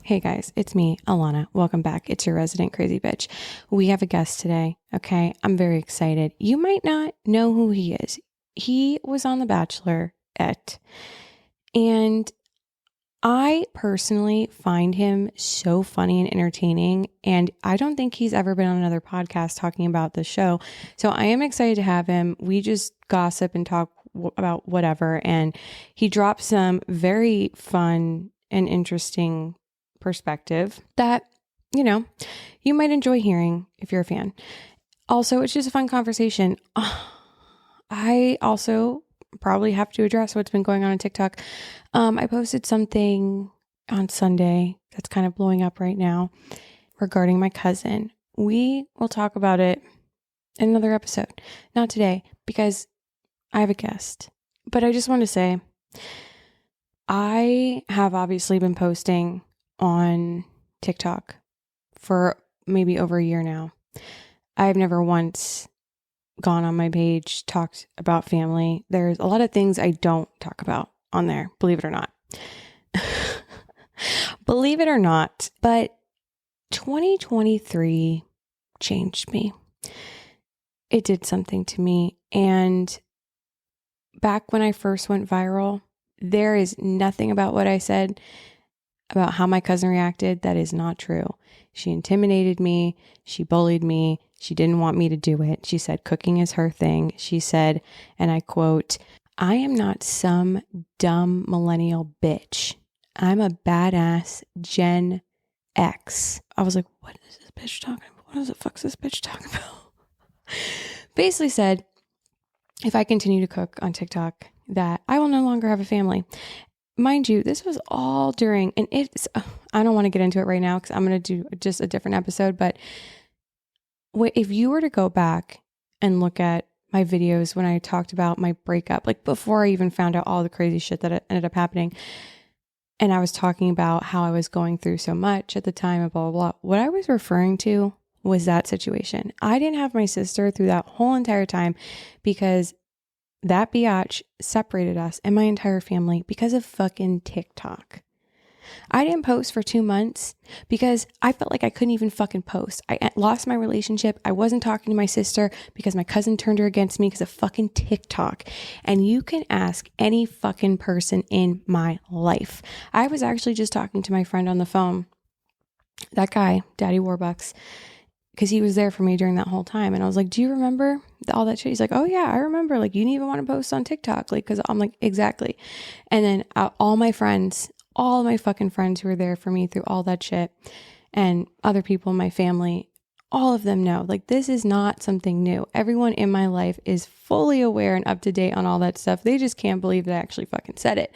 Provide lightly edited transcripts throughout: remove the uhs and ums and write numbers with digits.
Hey guys, it's me, Alana. Welcome back. It's your resident crazy bitch. We have a guest today, okay? I'm very excited. You might not know who he is. He was on The Bachelorette, and I personally find him so funny and entertaining, and I don't think he's ever been on another podcast talking about the show. So I am excited to have him. We just gossip and talk about whatever, and he dropped some very fun and interesting perspective that, you might enjoy hearing if you're a fan. Also, it's just a fun conversation. I also probably have to address what's been going on TikTok. I posted something on Sunday that's kind of blowing up right now regarding my cousin. We will talk about it in another episode. Not today, because I have a guest. But I just want to say, I have obviously been posting on TikTok for maybe over a year now. I've never once gone on my page, talked about family. There's a lot of things I don't talk about on there, believe it or not. Believe it or not, but 2023 changed me. It did something to me. And back when I first went viral, there is nothing about what I said about how my cousin reacted that is not true. She intimidated me. She bullied me. She didn't want me to do it. She said cooking is her thing. She said, and I quote, "I am not some dumb millennial bitch. I'm a badass Gen X." I was like, what is this bitch talking about? What the fuck's this bitch talking about? Basically said, if I continue to cook on TikTok, that I will no longer have a family. Mind you, this was all during, and I don't want to get into it right now because I'm going to do just a different episode, but if you were to go back and look at my videos when I talked about my breakup, like before I even found out all the crazy shit that ended up happening, and I was talking about how I was going through so much at the time and blah, blah, blah, what I was referring to was that situation. I didn't have my sister through that whole entire time because that biatch separated us and my entire family because of fucking TikTok. I didn't post for 2 months because I felt like I couldn't even fucking post. I lost my relationship. I wasn't talking to my sister because my cousin turned her against me because of fucking TikTok. And you can ask any fucking person in my life. I was actually just talking to my friend on the phone, that guy, Daddy Warbucks, because he was there for me during that whole time. And I was like, do you remember all that shit? He's like, oh yeah, I remember. Like, you didn't even want to post on TikTok. Like, because I'm like, exactly. And then all my fucking friends who were there for me through all that shit, and other people in my family, all of them know, like, this is not something new. Everyone in my life is fully aware and up to date on all that stuff. They just can't believe they actually fucking said it.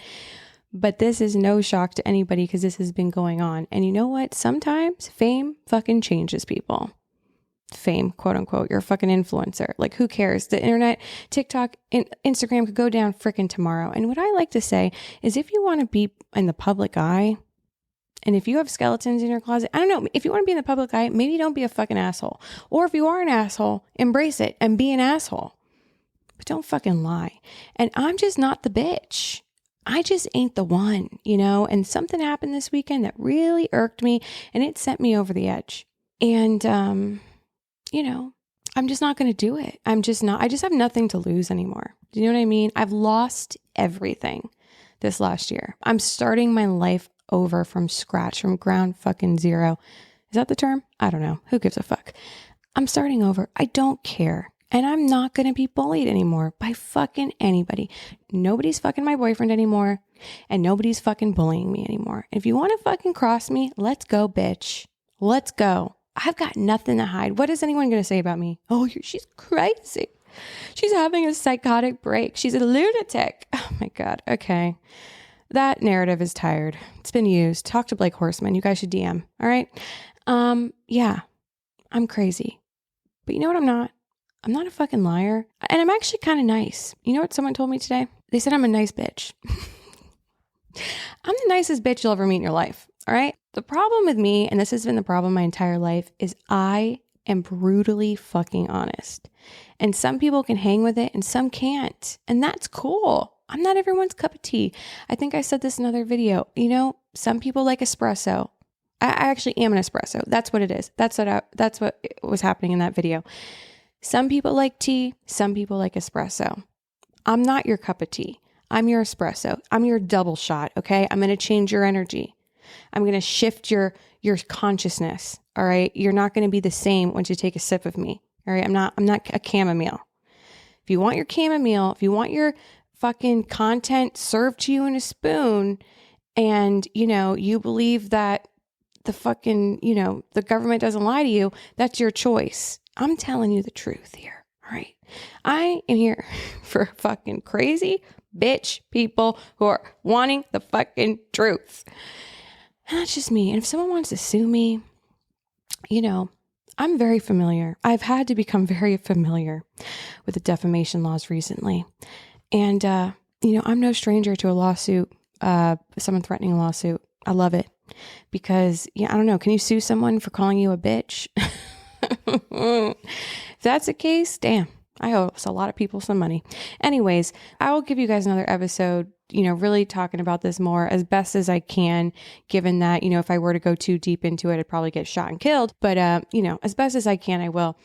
But this is no shock to anybody because this has been going on. And you know what? Sometimes fame fucking changes people. Fame, quote unquote, you're a fucking influencer. Like, who cares? The internet, TikTok, Instagram could go down freaking tomorrow. And what I like to say is, if you want to be in the public eye, and if you have skeletons in your closet, I don't know, if you want to be in the public eye, maybe don't be a fucking asshole. Or if you are an asshole, embrace it and be an asshole. But don't fucking lie. And I'm just not the bitch. I just ain't the one, And something happened this weekend that really irked me, and it sent me over the edge. And, I'm just not going to do it. I just have nothing to lose anymore. Do you know what I mean? I've lost everything this last year. I'm starting my life over from scratch, from ground fucking zero. Is that the term? I don't know. Who gives a fuck? I'm starting over. I don't care. And I'm not going to be bullied anymore by fucking anybody. Nobody's fucking my boyfriend anymore. And nobody's fucking bullying me anymore. If you want to fucking cross me, let's go, bitch. Let's go. I've got nothing to hide. What is anyone going to say about me? Oh, she's crazy. She's having a psychotic break. She's a lunatic. Oh my God. Okay. That narrative is tired. It's been used. Talk to Blake Horseman. You guys should DM. All right. Yeah, I'm crazy. But you know what I'm not? I'm not a fucking liar. And I'm actually kind of nice. You know what someone told me today? They said I'm a nice bitch. I'm the nicest bitch you'll ever meet in your life. All right. The problem with me, and this has been the problem my entire life, is I am brutally fucking honest. And some people can hang with it and some can't. And that's cool. I'm not everyone's cup of tea. I think I said this in another video. Some people like espresso. I actually am an espresso. That's what it is. That's what was happening in that video. Some people like tea. Some people like espresso. I'm not your cup of tea. I'm your espresso. I'm your double shot. Okay. I'm going to change your energy. I'm going to shift your consciousness. All right. You're not going to be the same once you take a sip of me. All right. I'm not a chamomile. If you want your chamomile, if you want your fucking content served to you in a spoon, and, you believe that the fucking, the government doesn't lie to you, that's your choice. I'm telling you the truth here. All right. I am here for fucking crazy bitch people who are wanting the fucking truth. And that's just me. And if someone wants to sue me, I'm very familiar. I've had to become very familiar with the defamation laws recently. And, I'm no stranger to a lawsuit, someone threatening a lawsuit. I love it because, I don't know. Can you sue someone for calling you a bitch? If that's the case, damn, I owe a lot of people some money. Anyways, I will give you guys another episode, really talking about this more as best as I can, given that, if I were to go too deep into it, I'd probably get shot and killed. But, as best as I can, I will.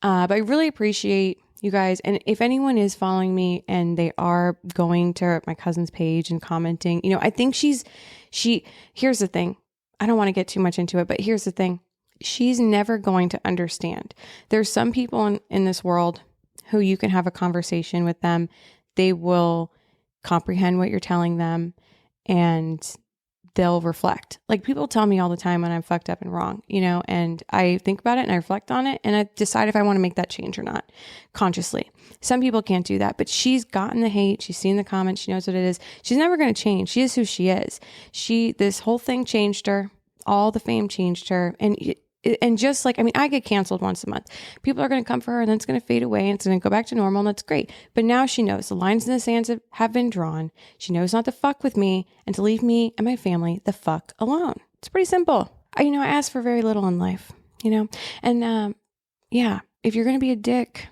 But I really appreciate you guys. And if anyone is following me and they are going to my cousin's page and commenting, I think here's the thing. I don't want to get too much into it, but here's the thing. She's never going to understand. There's some people in this world who you can have a conversation with them. They will comprehend what you're telling them and they'll reflect. Like people tell me all the time when I'm fucked up and wrong, and I think about it and I reflect on it and I decide if I want to make that change or not consciously. Some people can't do that, but she's gotten the hate. She's seen the comments. She knows what it is. She's never going to change. She is who she is. This whole thing changed her. All the fame changed her. And just like, I get canceled once a month. People are going to come for her and then it's going to fade away and it's going to go back to normal and that's great. But now she knows the lines in the sand have been drawn. She knows not to fuck with me and to leave me and my family the fuck alone. It's pretty simple. I ask for very little in life, and if you're going to be a dick,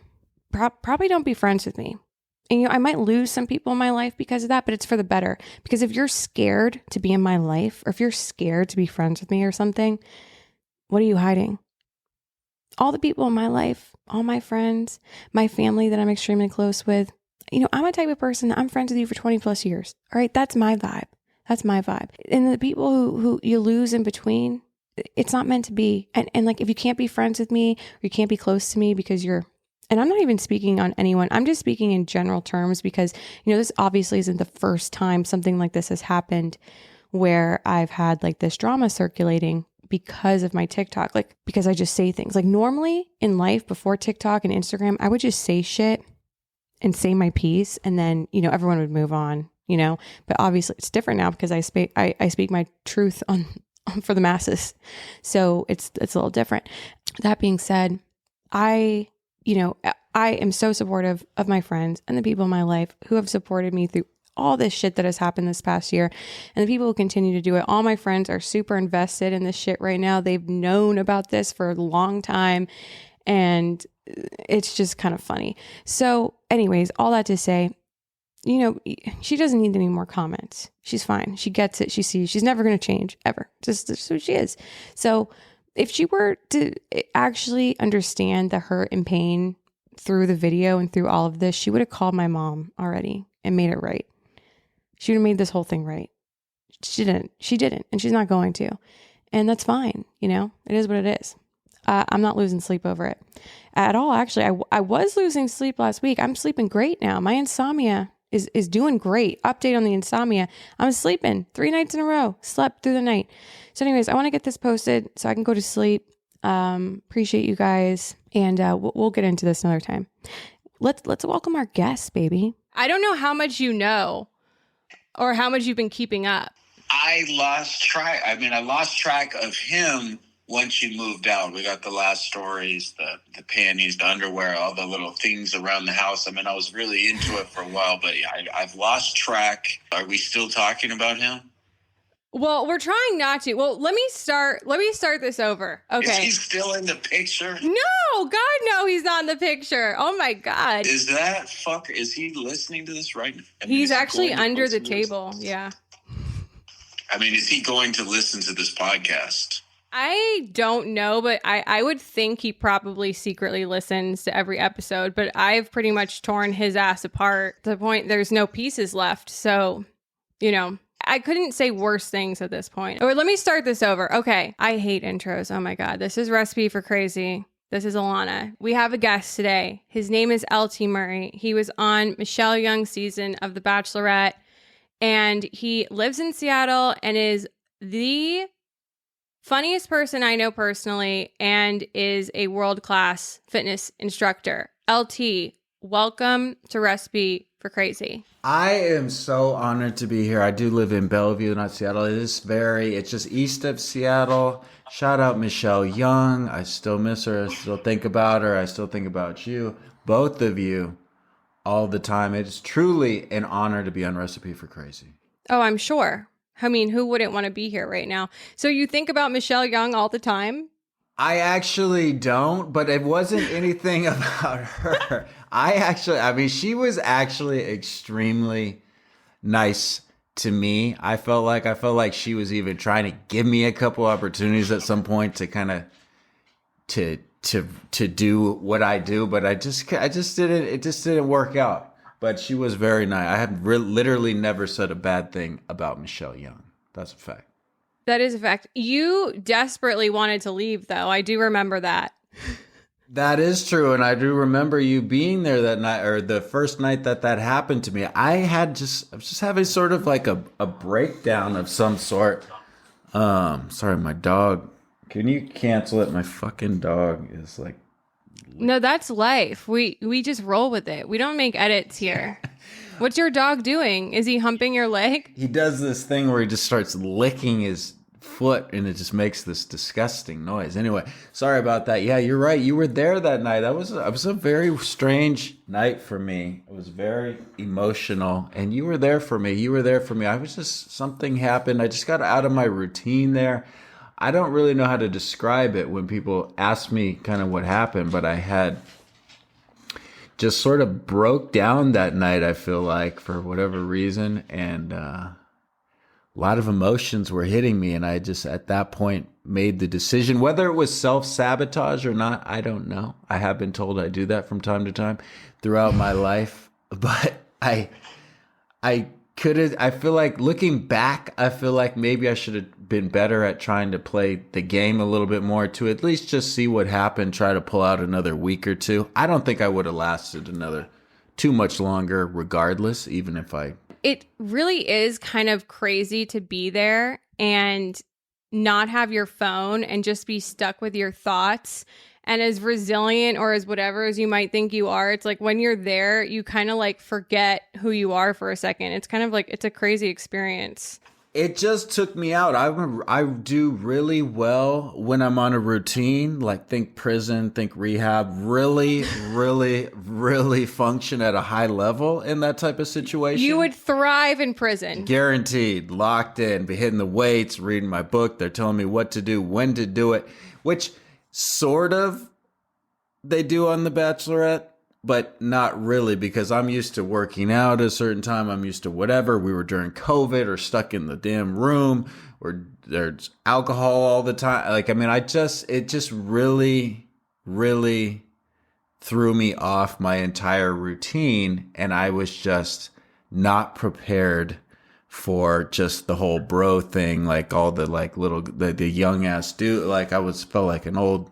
probably don't be friends with me. And, I might lose some people in my life because of that, but it's for the better. Because if you're scared to be in my life or if you're scared to be friends with me or something, what are you hiding? All the people in my life, all my friends, my family that I'm extremely close with, I'm a type of person that I'm friends with you for 20 plus years. All right. That's my vibe. That's my vibe. And the people who you lose in between, it's not meant to be. And like, if you can't be friends with me or you can't be close to me because and I'm not even speaking on anyone. I'm just speaking in general terms because, this obviously isn't the first time something like this has happened where I've had like this drama circulating because of my TikTok, like because I just say things. Like normally in life before TikTok and Instagram, I would just say shit and say my piece and then, everyone would move on, but obviously it's different now because I speak my truth on for the masses. So it's a little different. That being said, I am so supportive of my friends and the people in my life who have supported me through all this shit that has happened this past year and the people who continue to do it. All my friends are super invested in this shit right now. They've known about this for a long time and it's just kind of funny. So anyways, all that to say, she doesn't need any more comments. She's fine. She gets it. She sees she's never going to change ever. Just who she is. So if she were to actually understand the hurt and pain through the video and through all of this, she would have called my mom already and made it right. She would have made this whole thing right. She didn't, and she's not going to. And that's fine. It is what it is. I'm not losing sleep over it at all. Actually, I was losing sleep last week. I'm sleeping great now. My insomnia is doing great. Update on the insomnia. I'm sleeping 3 nights in a row, slept through the night. So anyways, I want to get this posted so I can go to sleep. Appreciate you guys. And we'll get into this another time. Let's welcome our guests, baby. I don't know how much you know or how much you've been keeping up. I lost track. I lost track of him once you moved out. We got the last stories, the panties, the underwear, all the little things around the house. I was really into it for a while, but yeah, I've lost track. Are we still talking about him? Well, we're trying not to. Well, let me start this over. Okay. Is he still in the picture? No, God, no, he's not in the picture. Oh my God. Is that fucker? Is he listening to this right now? He's actually under the table. Yeah. I mean, is he going to listen to this podcast? I don't know, but I would think he probably secretly listens to every episode, but I've pretty much torn his ass apart to the point there's no pieces left. So, I couldn't say worse things at this point. Or let me start this over. Okay, I hate intros. Oh my God. This is Recipe for Crazy. This is Alana. We have a guest today. His name is LT Murray. He was on Michelle Young's season of The Bachelorette, and he lives in Seattle and is the funniest person I know personally and is a world-class fitness instructor. LT, welcome to Recipe for Crazy. I am so honored to be here. I do live in Bellevue, not Seattle. It's just east of Seattle. Shout out Michelle Young. I still miss her. I still think about her. I still think about you, both of you, all the time. It is truly an honor to be on Recipe for Crazy. Oh, I'm sure. I mean, who wouldn't want to be here right now? So you think about Michelle Young all the time? I actually don't, but it wasn't anything about her. She was actually extremely nice to me. I felt like she was even trying to give me a couple opportunities at some point to kind of to do what I do, but it just didn't work out. But she was very nice. I have literally never said a bad thing about Michelle Young. That's a fact. That is a fact. You desperately wanted to leave, though. I do remember that. That is true. And I do remember you being there that night, or the first night that happened to me. I was just having sort of like a breakdown of some sort. Sorry, my dog. Can you cancel it? My fucking dog is like... No, that's life. We just roll with it. We don't make edits here. What's your dog doing? Is he humping your leg? He does this thing where he just starts licking his foot and it just makes this disgusting noise. Anyway, sorry about that. Yeah, you're right. You were there that night. It was a very strange night for me. It was very emotional, and you were there for me. Something happened. I just got out of my routine there. I don't really know how to describe it when people ask me kind of what happened, but I had just sort of broke down that night, I feel like, for whatever reason. And a lot of emotions were hitting me. And I just, at that point, made the decision, whether it was self-sabotage or not, I don't know. I have been told I do that from time to time throughout my life. But I feel like looking back, I feel like maybe I should have been better at trying to play the game a little bit more, to at least just see what happened, try to pull out another week or two. I don't think I would have lasted too much longer regardless, even if I... It really is kind of crazy to be there and not have your phone and just be stuck with your thoughts. And as resilient or as whatever as you might think you are, it's like when you're there, you kind of like forget who you are for a second. It's kind of like, it's a crazy experience. It just took me out. I do really well when I'm on a routine, like think prison, think rehab, really, really, really function at a high level in that type of situation. You would thrive in prison. Guaranteed, locked in, be hitting the weights, reading my book. They're telling me what to do, when to do it, which sort of they do on The Bachelorette, but not really, because I'm used to working out at a certain time. I'm used to whatever. We were during COVID or stuck in the damn room or there's alcohol all the time. Like, I mean, it just really, really threw me off my entire routine. And I was just not prepared for just the whole bro thing. Like all the like the young ass dude, like felt like an old,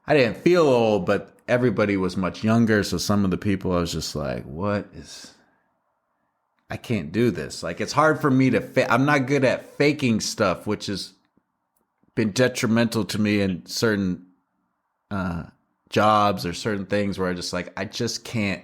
I didn't feel old, but everybody was much younger, so some of the people I was just like, I can't do this. Like, it's hard for me to, I'm not good at faking stuff, which has been detrimental to me in certain jobs or certain things where I just can't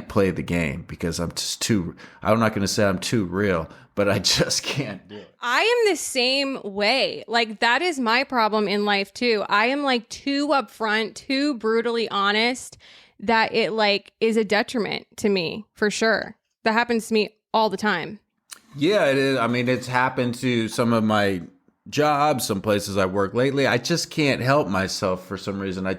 play the game because I'm not going to say I'm too real, but I just can't do it. I am the same way. Like, that is my problem in life too. I am like too upfront, too brutally honest that it like is a detriment to me for sure. That happens to me all the time. Yeah, it is. I mean, it's happened to some of my jobs, some places I work lately. I just can't help myself for some reason. I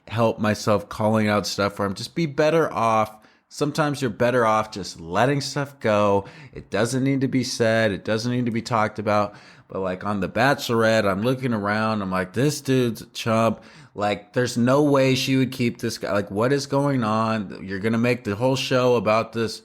help myself calling out stuff where I'm just be better off Sometimes you're better off just letting stuff go. It doesn't need to be said. It doesn't need to be talked about. But like on The Bachelorette, I'm looking around. I'm like, this dude's a chump. Like, there's no way she would keep this guy. Like, what is going on? You're going to make the whole show about this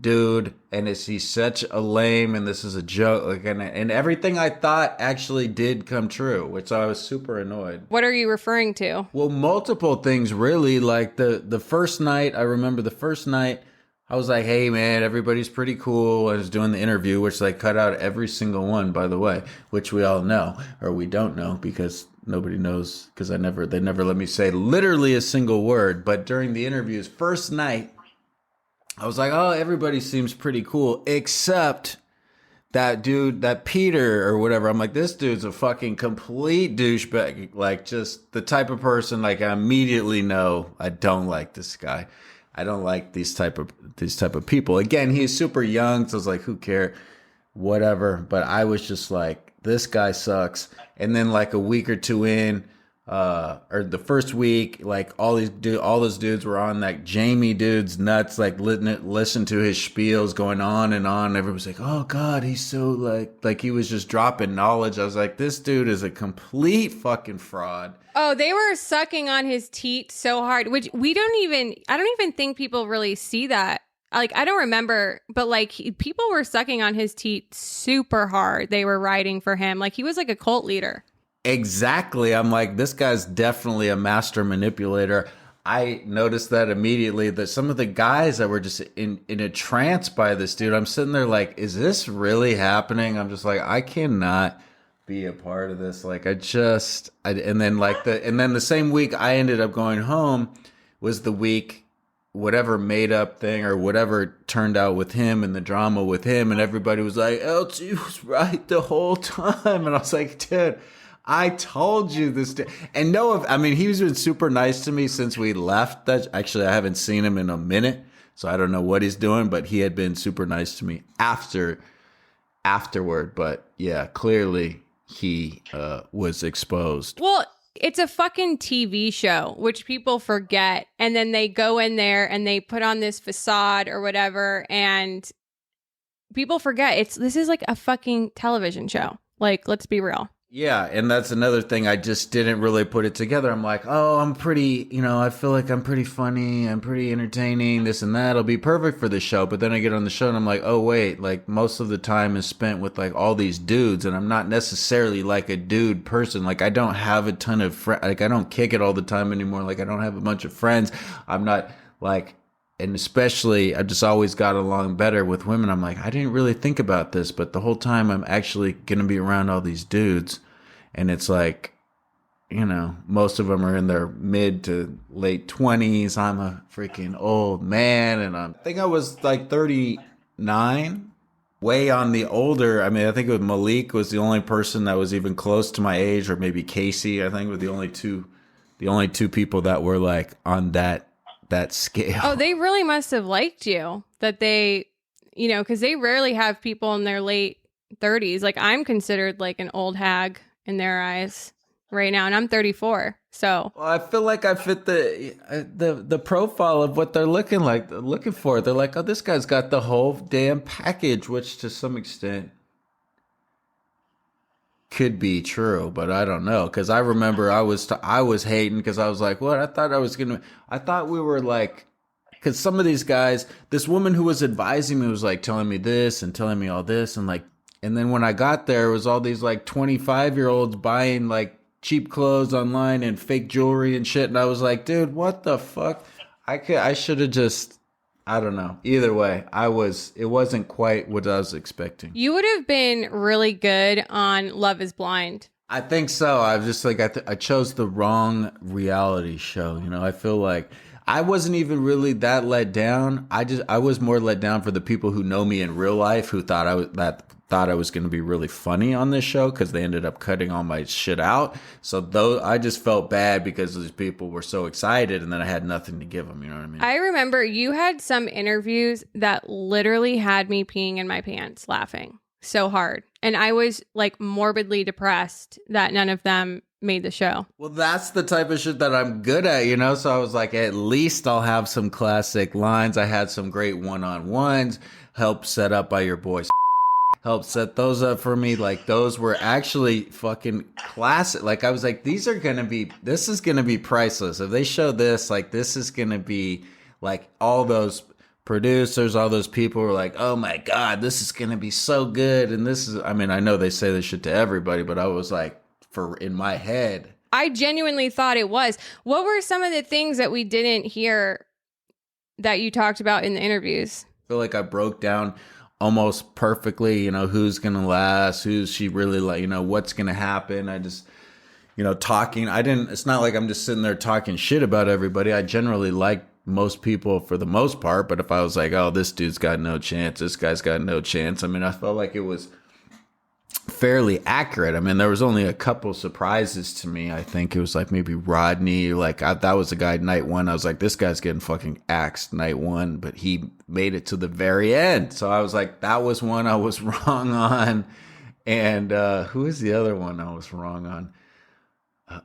dude, and he's such a lame, and this is a joke. Like, and everything I thought actually did come true, which I was super annoyed. What are you referring to? Well, multiple things, really. Like the first night, I remember the first night, I was like, hey man, everybody's pretty cool. I was doing the interview, which they cut out every single one, by the way, which we all know, or we don't know, because nobody knows, because they never let me say literally a single word. But during the interviews, first night, I was like, oh, everybody seems pretty cool, except that dude, that Peter or whatever. I'm like, this dude's a fucking complete douchebag. Like, just the type of person, like, I immediately know I don't like this guy. I don't like these type of people. Again, he's super young, so I was like, who cares? Whatever. But I was just like, this guy sucks. And then like a week or two in, or the first week, like all those dudes were on like Jamie dude's nuts, like listen to his spiels going on and on. Everyone's like, oh God, he's so like he was just dropping knowledge. I was like, this dude is a complete fucking fraud. Oh, they were sucking on his teat so hard, which I don't even think people really see that. Like, I don't remember, but like people were sucking on his teat super hard. They were riding for him. Like, he was like a cult leader. Exactly. I'm like, this guy's definitely a master manipulator. I noticed that immediately, that some of the guys that were just in a trance by this dude, I'm sitting there like, is this really happening? I'm just like, I cannot be a part of this. Like, and then the same week I ended up going home was the week whatever made up thing or whatever turned out with him and the drama with him, and everybody was like, LG was right the whole time. And I was like, dude, I told you this. And no, I mean, he's been super nice to me since we left. Actually, I haven't seen him in a minute, so I don't know what he's doing, but he had been super nice to me afterward. But yeah, clearly he was exposed. Well, it's a fucking TV show, which people forget. And then they go in there and they put on this facade or whatever, and people forget this is like a fucking television show. Like, let's be real. Yeah, and that's another thing. I just didn't really put it together. I'm like, oh, I'm pretty, I feel like I'm pretty funny, I'm pretty entertaining, this and that. It'll be perfect for the show. But then I get on the show and I'm like, oh, wait, like most of the time is spent with like all these dudes, and I'm not necessarily like a dude person. Like, I don't have a ton of friends. Like, I don't kick it all the time anymore. Like, I don't have a bunch of friends. I'm not like... And especially, I've just always got along better with women. I'm like, I didn't really think about this, but the whole time I'm actually going to be around all these dudes. And it's like, most of them are in their mid to late 20s. I'm a freaking old man. And I think I was like 39, way on the older. I mean, I think Malik was the only person that was even close to my age, or maybe Casey, I think, were the only two people that were like on that scale. Oh, they really must have liked you, that they, because they rarely have people in their late 30s. Like, I'm considered like an old hag in their eyes right now, and I'm 34. So well, I feel like I fit the profile of what they're looking for. They're like, oh, this guy's got the whole damn package, which to some extent could be true, but I don't know, because I remember I was hating because I was like, what? I thought we were like, because some of these guys, this woman who was advising me was like telling me this and telling me all this, and then when I got there, it was all these like 25-year-olds buying like cheap clothes online and fake jewelry and shit, and I was like, dude, what the fuck? I should have just, I don't know. Either way, it wasn't quite what I was expecting. you would have been really good on Love is Blind. I think so. I was just like, I chose the wrong reality show. I feel like I wasn't even really that let down. I was more let down for the people who know me in real life, who thought I was going to be really funny on this show, because they ended up cutting all my shit out. So I just felt bad because these people were so excited, and then I had nothing to give them. You know what I mean? I remember you had some interviews that literally had me peeing in my pants laughing so hard. And I was like morbidly depressed that none of them made the show. Well, that's the type of shit that I'm good at, you know? So I was like, at least I'll have some classic lines. I had some great one-on-ones, helped set up by your boy, helped set those up for me. Like, those were actually fucking classic. Like, I was like, this is going to be priceless. If they show this, like, this is going to be, like, all those producers, all those people were like, oh my God, this is going to be so good. And this is, I mean, I know they say this shit to everybody, but I was like, in my head, I genuinely thought it was. What were some of the things that we didn't hear that you talked about in the interviews? I feel like I broke down almost perfectly, you know, who's going to last, who's she really like, you know, what's going to happen. I just, you know, it's not like I'm just sitting there talking shit about everybody. I generally like most people for the most part, but if I was like, oh, this dude's got no chance, this guy's got no chance. I mean, I felt like it was fairly accurate. I mean, there was only a couple surprises to me. I think it was like maybe Rodney. Like, that was a guy night one. I was like, this guy's getting fucking axed night one, but he made it to the very end. So I was like, that was one I was wrong on. And who is the other one I was wrong on?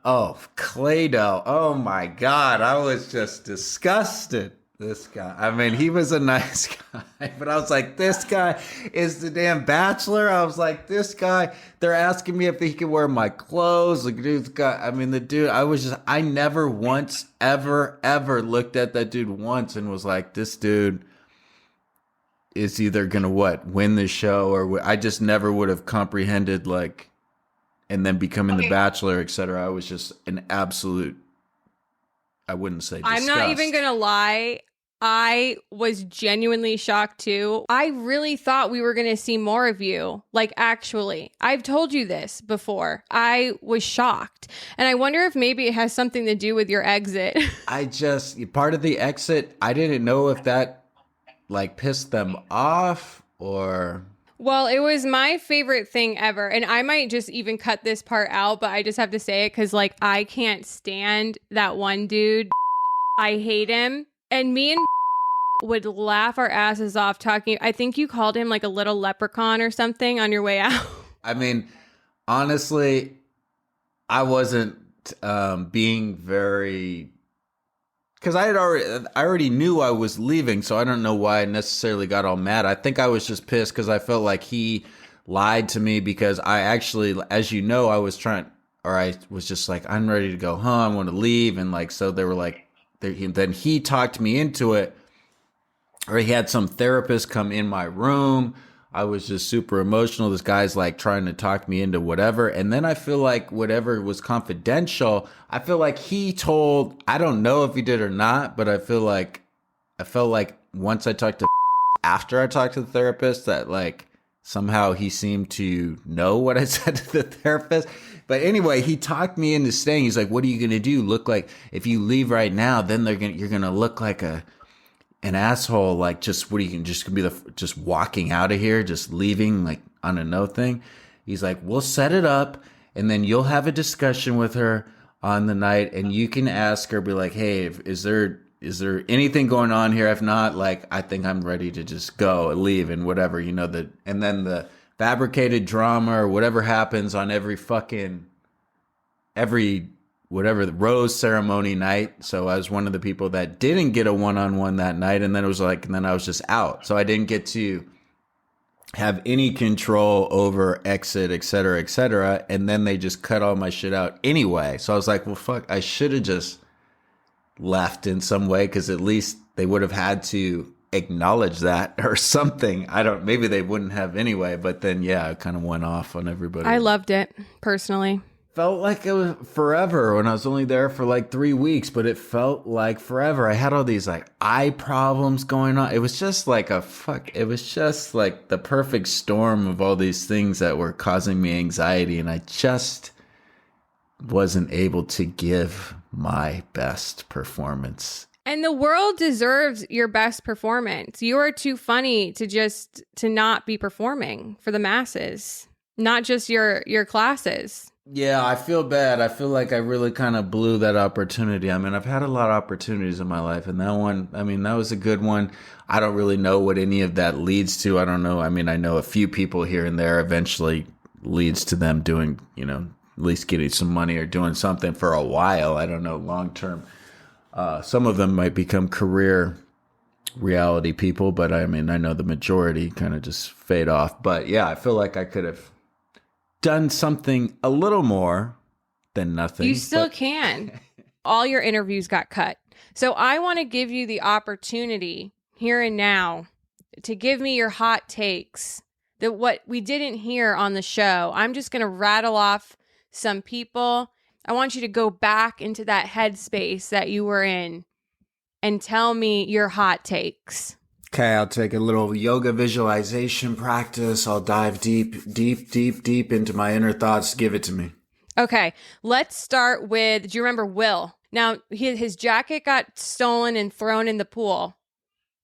Clado. Oh my God. I was just disgusted. This guy. I mean, he was a nice guy, but I was like, this guy is the damn Bachelor. I was like, this guy, they're asking me if he can wear my clothes. Like, dude's got, I mean, the dude, I never once, ever looked at that dude once and was like, this dude is either going to win the show, or I just never would have comprehended, like, and then becoming the Bachelor, etc. I was just an absolute, I wouldn't say disgust. I'm not even going to lie. I was genuinely shocked too. I really thought we were going to see more of you. Like, actually, I've told you this before. I was shocked. And I wonder if maybe it has something to do with your exit. Part of the exit, I didn't know if that like pissed them off or... Well, it was my favorite thing ever. And I might just even cut this part out, but I just have to say it because, like, I can't stand that one dude. I hate him. And me and would laugh our asses off talking. I think you called him like a little leprechaun or something on your way out. I mean, honestly, I wasn't being very... Because I already knew I was leaving, so I don't know why I necessarily got all mad. I think I was just pissed because I felt like he lied to me, because I actually, as you know, I was just like, I'm ready to go home, I want to leave. And like, so they were like, then he talked me into it, or he had some therapist come in my room. I was just super emotional. This guy's like trying to talk me into whatever. And then I feel like whatever was confidential, I feel like he told, I don't know if he did or not, but I felt like once I talked to after I talked to the therapist, that like somehow he seemed to know what I said to the therapist. But anyway, he talked me into staying. He's like, what are you going to do? Look like, if you leave right now, then you're going to look like an asshole. Like, just just walking out of here, just leaving like on a no thing. He's like, we'll set it up, and then you'll have a discussion with her on the night, and you can ask her, be like, hey, is there anything going on here? If not, like, I think I'm ready to just go and leave and whatever, you know, and then the fabricated drama or whatever happens on every whatever the rose ceremony night. So I was one of the people that didn't get a one-on-one that night. And then then I was just out. So I didn't get to have any control over exit, et cetera, et cetera. And then they just cut all my shit out anyway. So I was like, well, fuck, I should have just left in some way, because at least they would have had to acknowledge that or something. Maybe they wouldn't have anyway. But then, yeah, I kind of went off on everybody. I loved it, personally. Felt like it was forever when I was only there for like 3 weeks, but it felt like forever. I had all these like eye problems going on. It was just like it was just like the perfect storm of all these things that were causing me anxiety. And I just wasn't able to give my best performance. And the world deserves your best performance. You are too funny to not be performing for the masses, not just your classes. Yeah, I feel bad. I feel like I really kind of blew that opportunity. I mean, I've had a lot of opportunities in my life, and that one, I mean, that was a good one. I don't really know what any of that leads to. I don't know. I mean, I know a few people here and there eventually leads to them doing, you know, least getting some money or doing something for a while. I don't know, long term. Some of them might become career reality people, but I mean, I know the majority kind of just fade off. But yeah, I feel like I could have done something a little more than nothing. You still can. All your interviews got cut. So I want to give you the opportunity here and now to give me your hot takes that what we didn't hear on the show. I'm just going to rattle off some people. I want you to go back into that headspace that you were in and tell me your hot takes. Okay, I'll take a little yoga visualization practice. I'll dive deep into my inner thoughts. Give it to me. Okay, let's start with, do you remember Will? Now, his jacket got stolen and thrown in the pool.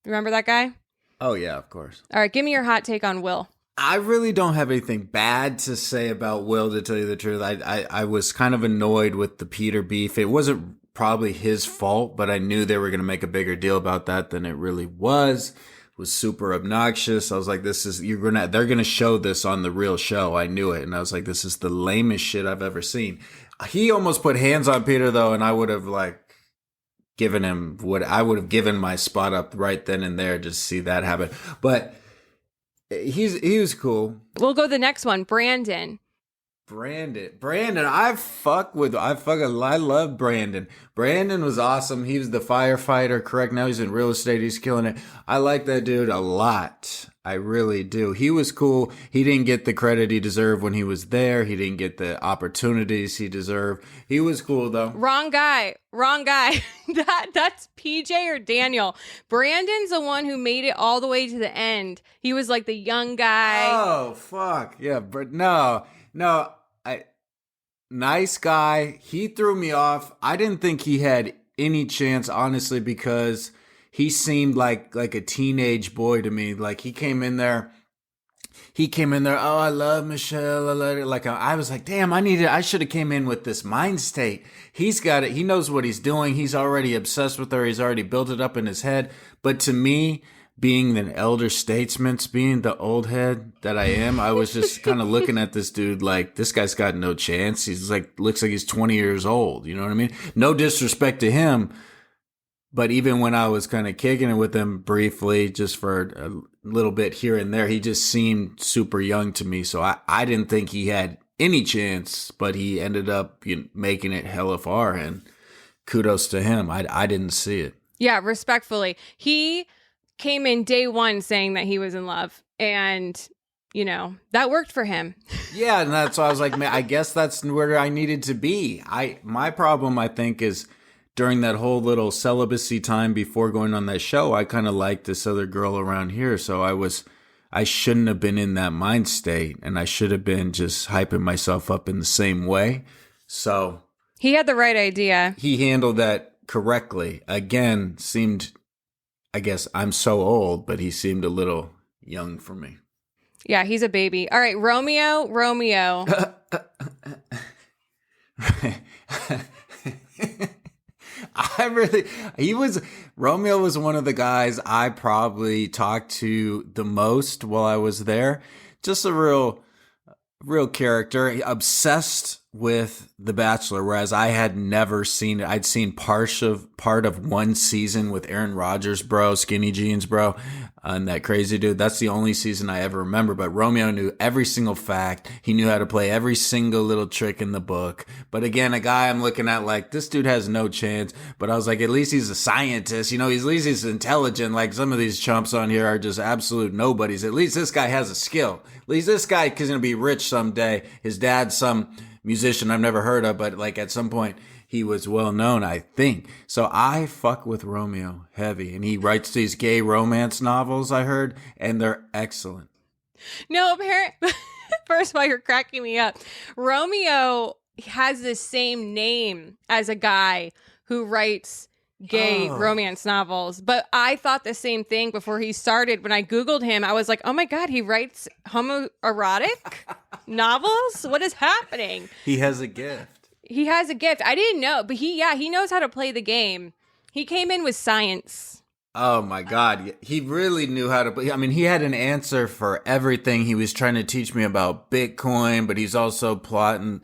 Remember that guy? Oh, yeah, of course. All right, give me your hot take on Will. I really don't have anything bad to say about Will, to tell you the truth. I was kind of annoyed with the Peter beef. It wasn't probably his fault, but I knew they were going to make a bigger deal about that than it really was. It was super obnoxious. I was like, they're going to show this on the real show. I knew it. And I was like, this is the lamest shit I've ever seen. He almost put hands on Peter though. And I would have given him I would have given my spot up right then and there just to see that happen. But he was cool. We'll go to the next one. Brandon, I love Brandon. Brandon was awesome. He was the firefighter, correct? Now he's in real estate. He's killing it. I like that dude a lot. I really do. He was cool. He didn't get the credit he deserved when he was there. He didn't get the opportunities he deserved. He was cool though. Wrong guy. That's PJ or Daniel. Brandon's the one who made it all the way to the end. He was like the young guy. Oh, fuck. Yeah, but no, nice guy. He threw me off. I didn't think he had any chance, honestly, because he seemed like a teenage boy to me. Like he came in there. Oh, I love Michelle. I love it. Like I was like, damn, I should have came in with this mind state. He's got it. He knows what he's doing. He's already obsessed with her. He's already built it up in his head. But to me, being an elder statesman, being the old head that I am, I was just kind of looking at this dude like, this guy's got no chance. He's like, looks like he's 20 years old. You know what I mean? No disrespect to him. But even when I was kind of kicking it with him briefly, just for a little bit here and there, he just seemed super young to me. So I didn't think he had any chance, but he ended up making it hella far. And kudos to him. I didn't see it. Yeah, respectfully. He came in day one saying that he was in love. And, that worked for him. Yeah, and that's why I was like, man, I guess that's where I needed to be. My problem, I think, is during that whole little celibacy time before going on that show, I kind of liked this other girl around here. So I shouldn't have been in that mind state, and I should have been just hyping myself up in the same way. So he had the right idea. He handled that correctly. Again, I guess I'm so old, but he seemed a little young for me. Yeah, he's a baby. All right, Romeo. Romeo was one of the guys I probably talked to the most while I was there. Just a real character, obsessed with The Bachelor, whereas I had never seen it. I'd seen part of one season with Aaron Rodgers, bro, Skinny Jeans, bro, and that crazy dude. That's the only season I ever remember. But Romeo knew every single fact. He knew how to play every single little trick in the book. But again, a guy I'm looking at like, this dude has no chance. But I was like, at least he's a scientist. At least he's intelligent. Like some of these chumps on here are just absolute nobodies. At least this guy has a skill. At least this guy is going to be rich someday. His dad's some musician I've never heard of, but like at some point he was well known, I think. So I fuck with Romeo heavy, and he writes these gay romance novels, I heard, and they're excellent. No, apparently, first of all, you're cracking me up. Romeo has the same name as a guy who writes gay romance novels, but I thought the same thing before he started. When I Googled him, I was like, oh my God, he writes homoerotic novels? What is happening? He has a gift. I didn't know, but he knows how to play the game. He came in with science. Oh my God. He really knew how to, I mean, he had an answer for everything. He was trying to teach me about Bitcoin, but he's also plotting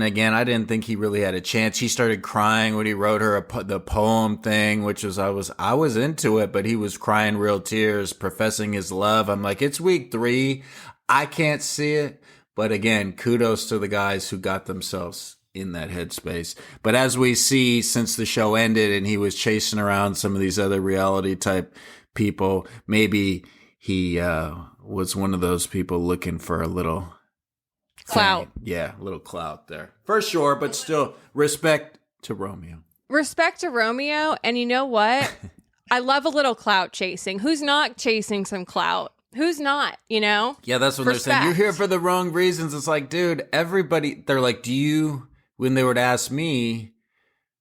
again. I didn't think he really had a chance. He started crying when he wrote her the poem thing, which was, I was into it, but he was crying real tears, professing his love. I'm like, it's week 3. I can't see it. But again, kudos to the guys who got themselves in that headspace. But as we see, since the show ended and he was chasing around some of these other reality type people, maybe he was one of those people looking for a little Clout. Yeah, a little clout there. For sure, but still respect to Romeo. Respect to Romeo. And you know what? I love a little clout chasing. Who's not chasing some clout? Who's not, you know? Yeah, that's what Respect. they're saying. You're here for the wrong reasons. It's like, dude, everybody, they're like, when they would ask me,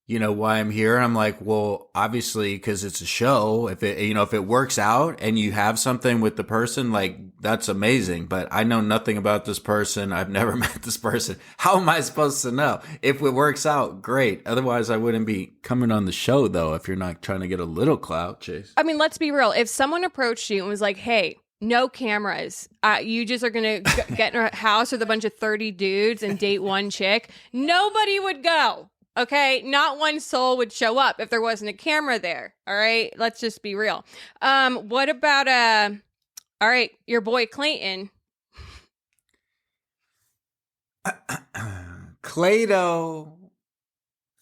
you know, why I'm here, I'm like, well, obviously, because it's a show. If it works out and you have something with the person, like, that's amazing. But I know nothing about this person. I've never met this person. How am I supposed to know? If it works out, great. Otherwise, I wouldn't be coming on the show, though, if you're not trying to get a little clout chase. I mean, let's be real. If someone approached you and was like, hey, no cameras, you just are going to get in a house with a bunch of 30 dudes and date one chick, nobody would go. Okay, not one soul would show up if there wasn't a camera there. All right, let's just be real. What about all right, your boy Clayton? Clayton,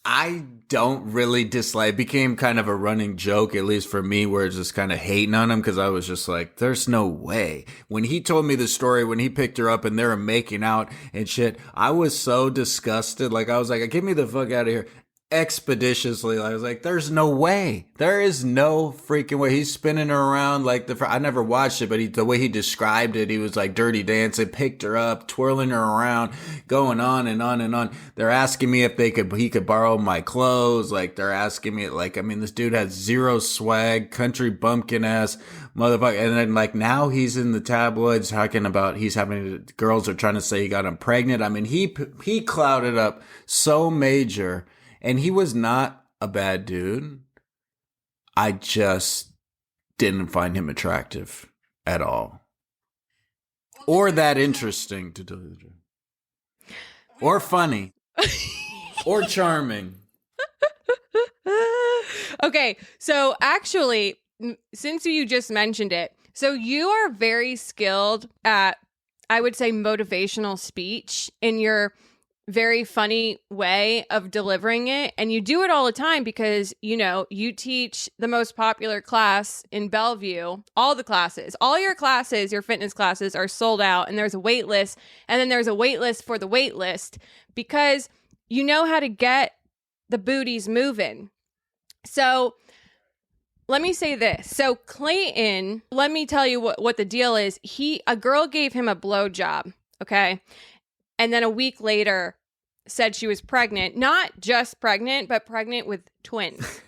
I don't really dislike. It became kind of a running joke, at least for me, where it's just kind of hating on him because I was just like, there's no way. When he told me the story, when he picked her up and they were making out and shit, I was so disgusted. Like, I was like, get me the fuck out of here. Expeditiously, I was like, there's no way. There is no freaking way. He's spinning her around like I never watched it, but the way he described it, he was like dirty dancing, picked her up, twirling her around, going on and on and on. They're asking me if he could borrow my clothes. Like, they're asking me, like, I mean, this dude has zero swag, country bumpkin ass motherfucker. And then, like, now he's in the tabloids talking about girls are trying to say he got him pregnant. I mean, he clouded up so major. And he was not a bad dude. I just didn't find him attractive at all. Or that interesting, to tell you the truth. Or funny. Or charming. Okay, so actually, since you just mentioned it, so you are very skilled at, I would say, motivational speech in your very funny way of delivering it. And you do it all the time because, you know, you teach the most popular class in Bellevue, all the classes, all your classes, your fitness classes are sold out and there's a wait list. And then there's a wait list for the wait list because you know how to get the booties moving. So let me say this. So Clayton, let me tell you what the deal is. A girl gave him a blowjob. Okay. And then a week later said she was pregnant, not just pregnant, but pregnant with twins.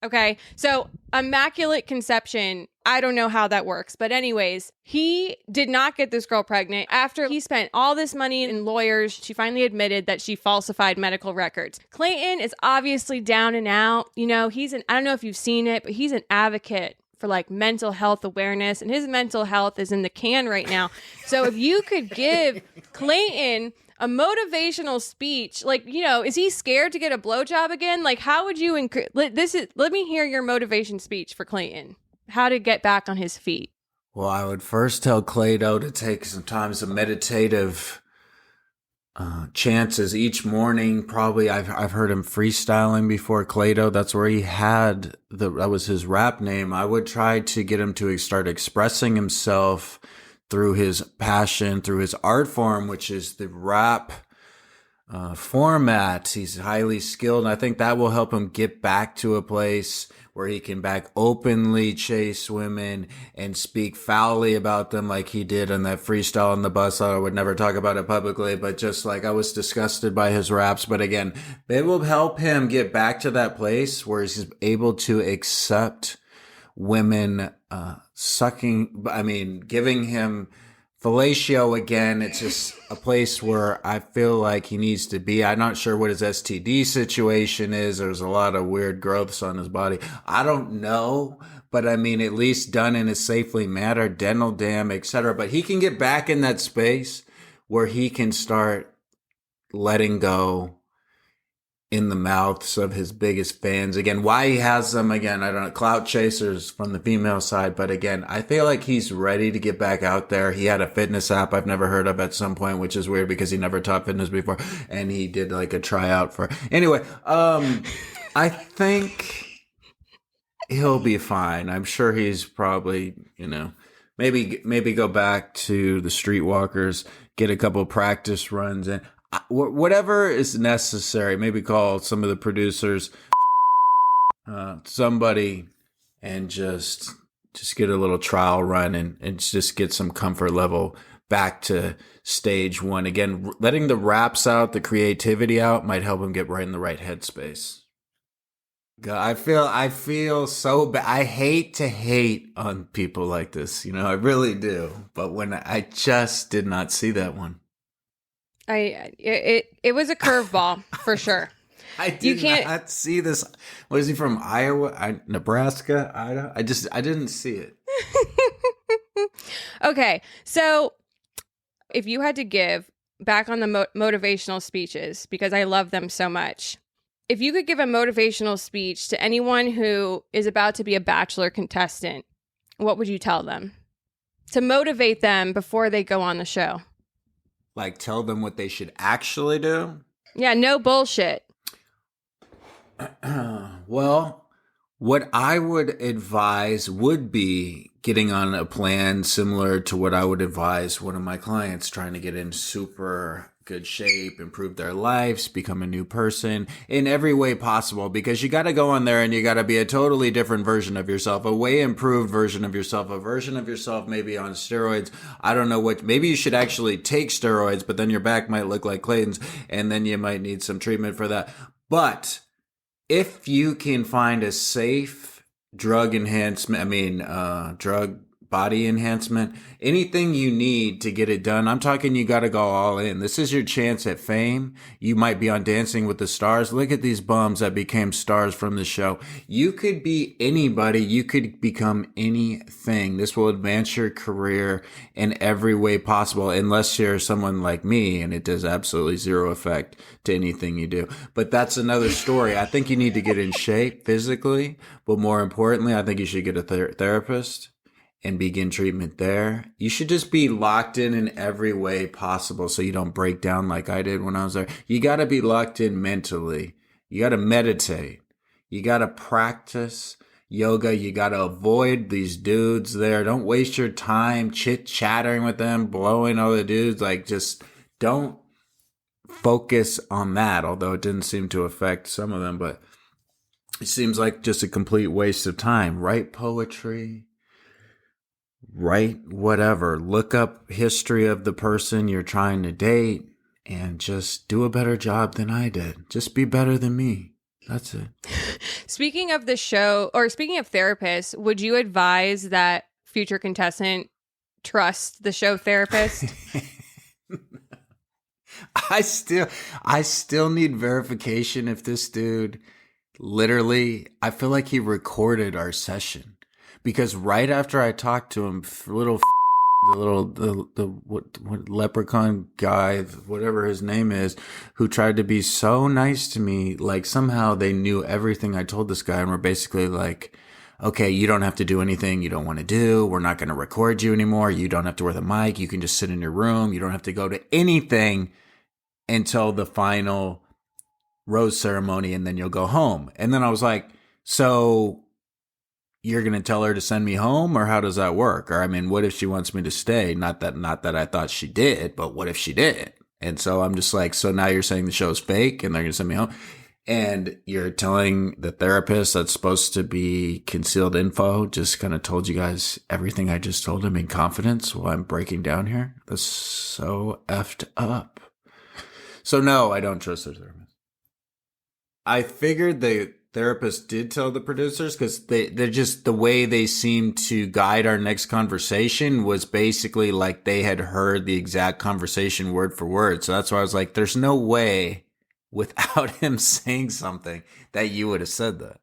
Okay. So immaculate conception. I don't know how that works. But anyways, he did not get this girl pregnant. After he spent all this money in lawyers, she finally admitted that she falsified medical records. Clayton is obviously down and out. You know, I don't know if you've seen it, but he's an advocate for like mental health awareness, and his mental health is in the can right now. So if you could give Clayton a motivational speech, like, you know, is he scared to get a blowjob again? Like, how would you let me hear your motivation speech for Clayton, how to get back on his feet. Well, I would first tell Clayton to take some meditative chances each morning. Probably I've heard him freestyling before. Clayton, that's where he had that was his rap name. I would try to get him to start expressing himself through his passion, through his art form, which is the rap format. He's highly skilled, and I think that will help him get back to a place where he can back openly chase women and speak foully about them like he did on that freestyle on the bus. I would never talk about it publicly, but just like I was disgusted by his raps. But again, they will help him get back to that place where he's able to accept women giving him Fellatio, again, it's just a place where I feel like he needs to be. I'm not sure what his STD situation is. There's a lot of weird growths on his body. I don't know, but I mean, at least done in a safely manner, dental dam, etc. But he can get back in that space where he can start letting go in the mouths of his biggest fans. Again, why he has them, again, I don't know, clout chasers from the female side. But again, I feel like he's ready to get back out there. He had a fitness app I've never heard of at some point, which is weird because he never taught fitness before. And he did like a tryout for, anyway, I think he'll be fine. I'm sure he's probably, maybe go back to the streetwalkers, get a couple practice runs in. Whatever is necessary, maybe call some of the producers, somebody, and just get a little trial run and just get some comfort level back to stage one. Again, letting the raps out, the creativity out might help him get right in the right headspace. God, I feel so bad. I hate to hate on people like this, I really do. But when I just did not see that one. It was a curveball for sure. I did not see this. What is he from? Iowa, Nebraska, Idaho? I didn't see it. Okay, so if you had to give back on the motivational speeches, because I love them so much, if you could give a motivational speech to anyone who is about to be a Bachelor contestant, what would you tell them to motivate them before they go on the show? Like, tell them what they should actually do? Yeah, no bullshit. Well, what I would advise would be getting on a plan similar to what I would advise one of my clients trying to get in super good shape, improve their lives, become a new person in every way possible, because you got to go on there and you got to be a totally different version of yourself, a way improved version of yourself, a version of yourself maybe on steroids. I don't know maybe you should actually take steroids, but then your back might look like Clayton's and then you might need some treatment for that. But if you can find a safe drug body enhancement, anything you need to get it done. I'm talking you got to go all in. This is your chance at fame. You might be on Dancing with the Stars. Look at these bums that became stars from the show. You could be anybody. You could become anything. This will advance your career in every way possible, unless you're someone like me and it does absolutely zero effect to anything you do. But that's another story. I think you need to get in shape physically, but more importantly, I think you should get a therapist and begin treatment there. You should just be locked in every way possible so you don't break down like I did when I was there. You got to be locked in mentally. You got to meditate. You got to practice yoga. You got to avoid these dudes there. Don't waste your time chit-chattering with them, blowing other dudes. Like, just don't focus on that, although it didn't seem to affect some of them. But it seems like just a complete waste of time. Write poetry. Write whatever. Look up history of the person you're trying to date and just do a better job than I did. Just be better than me. That's it. Speaking of the show, or speaking of therapists, would you advise that future contestant trust the show therapist? I still need verification if this dude literally, I feel like he recorded our session. Because right after I talked to him, what leprechaun guy, whatever his name is, who tried to be so nice to me, like somehow they knew everything I told this guy and were basically like, okay, you don't have to do anything you don't want to do. We're not going to record you anymore. You don't have to wear the mic. You can just sit in your room. You don't have to go to anything until the final rose ceremony and then you'll go home. And then I was like, so you're going to tell her to send me home, or how does that work? Or, I mean, what if she wants me to stay? Not that I thought she did, but what if she did? And so I'm just like, so now you're saying the show's fake and they're going to send me home? And you're telling the therapist that's supposed to be concealed info just kind of told you guys everything I just told him in confidence while I'm breaking down here? That's so effed up. So no, I don't trust their therapist. I figured therapist did tell the producers? Because they're just, the way they seemed to guide our next conversation was basically like they had heard the exact conversation word for word. So that's why I was like, there's no way without him saying something that you would have said that.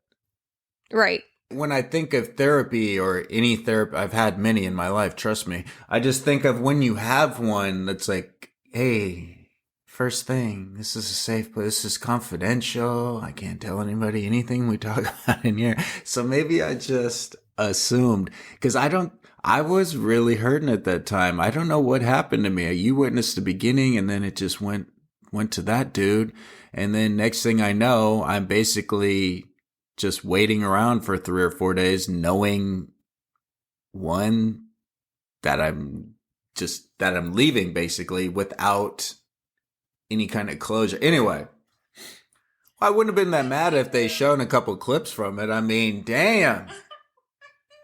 Right. When I think of therapy or any therapy, I've had many in my life, trust me. I just think of when you have one that's like, hey, first thing, this is a safe place. This is confidential. I can't tell anybody anything we talk about in here. So maybe I just assumed, because I was really hurting at that time. I don't know what happened to me. You witnessed the beginning and then it just went to that dude. And then next thing I know, I'm basically just waiting around for 3 or 4 days, knowing one, that I'm leaving basically without any kind of closure. Anyway, I wouldn't have been that mad if they shown a couple clips from it. I mean, damn.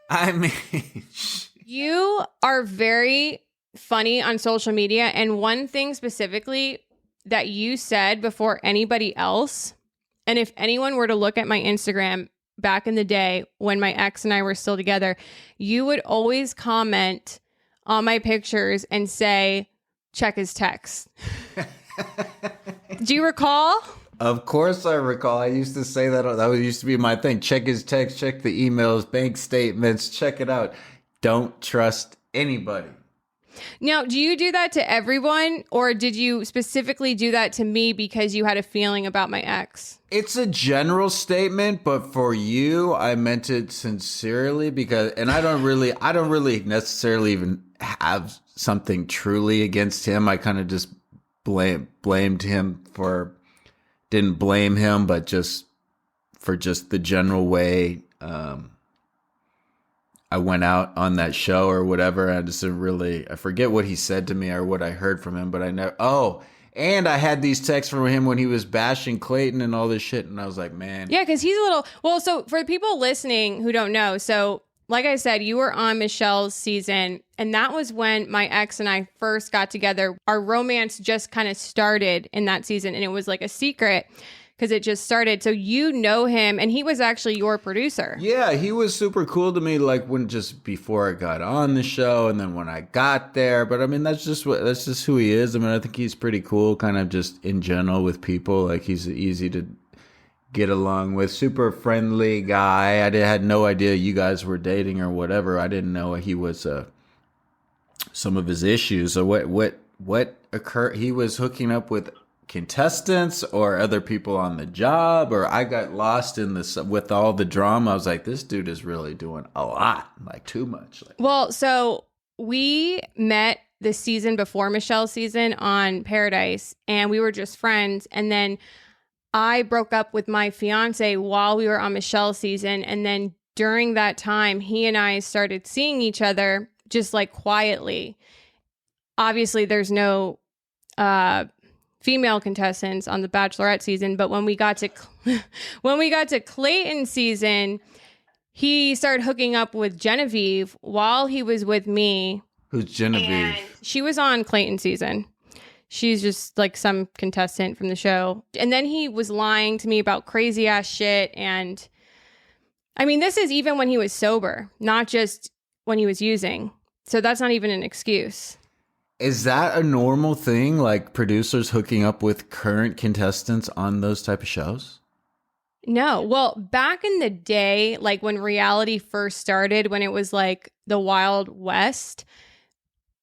I mean, you are very funny on social media. And one thing specifically that you said before anybody else, and if anyone were to look at my Instagram back in the day when my ex and I were still together, you would always comment on my pictures and say, check his text. Do you recall? Of course I recall. I used to say that. That used to be my thing. Check his text, check the emails, bank statements, check it out. Don't trust anybody. Now, do you do that to everyone, or did you specifically do that to me because you had a feeling about my ex? It's a general statement, but for you, I meant it sincerely because, and I don't really necessarily even have something truly against him. I kind of just blamed him didn't blame him, but just for just the general way, I went out on that show or whatever. I forget what he said to me or what I heard from him, but and I had these texts from him when he was bashing Clayton and all this shit. And I was like, man. Yeah, because he's so for the people listening who don't know, so like I said, you were on Michelle's season, and that was when my ex and I first got together. Our romance just kind of started in that season, and it was like a secret because it just started. So you know him, and he was actually your producer. Yeah, he was super cool to me, like just before I got on the show, and then when I got there. But I mean, that's just who he is. I mean, I think he's pretty cool, kind of just in general with people. Like he's easy to get along with, super friendly guy. Had no idea you guys were dating or whatever. I didn't know he was some of his issues. So what occurred? He was hooking up with contestants or other people on the job, or I got lost in this with all the drama. I was like, this dude is really doing a lot, like too much. Well, so we met the season before Michelle's season on Paradise, and we were just friends. And then I broke up with my fiance while we were on Michelle's season. And then during that time, he and I started seeing each other just like quietly. Obviously, there's no female contestants on the Bachelorette season, but when we got to Clayton's season, he started hooking up with Genevieve while he was with me. Who's Genevieve? And she was on Clayton's season. She's just like some contestant from the show. And then he was lying to me about crazy ass shit. And I mean, this is even when he was sober, not just when he was using. So that's not even an excuse. Is that a normal thing? Like producers hooking up with current contestants on those type of shows? No. Well, back in the day, like when reality first started, when it was like the Wild West,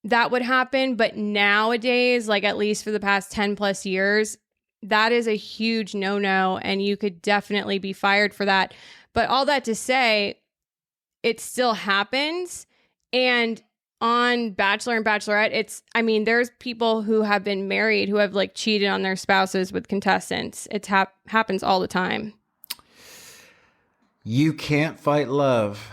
that would happen. But nowadays, like at least for the past 10 plus years, that is a huge no-no, and you could definitely be fired for that. But all that to say, it still happens. And on Bachelor and Bachelorette, there's people who have been married who have like cheated on their spouses with contestants. It happens all the time. You can't fight love.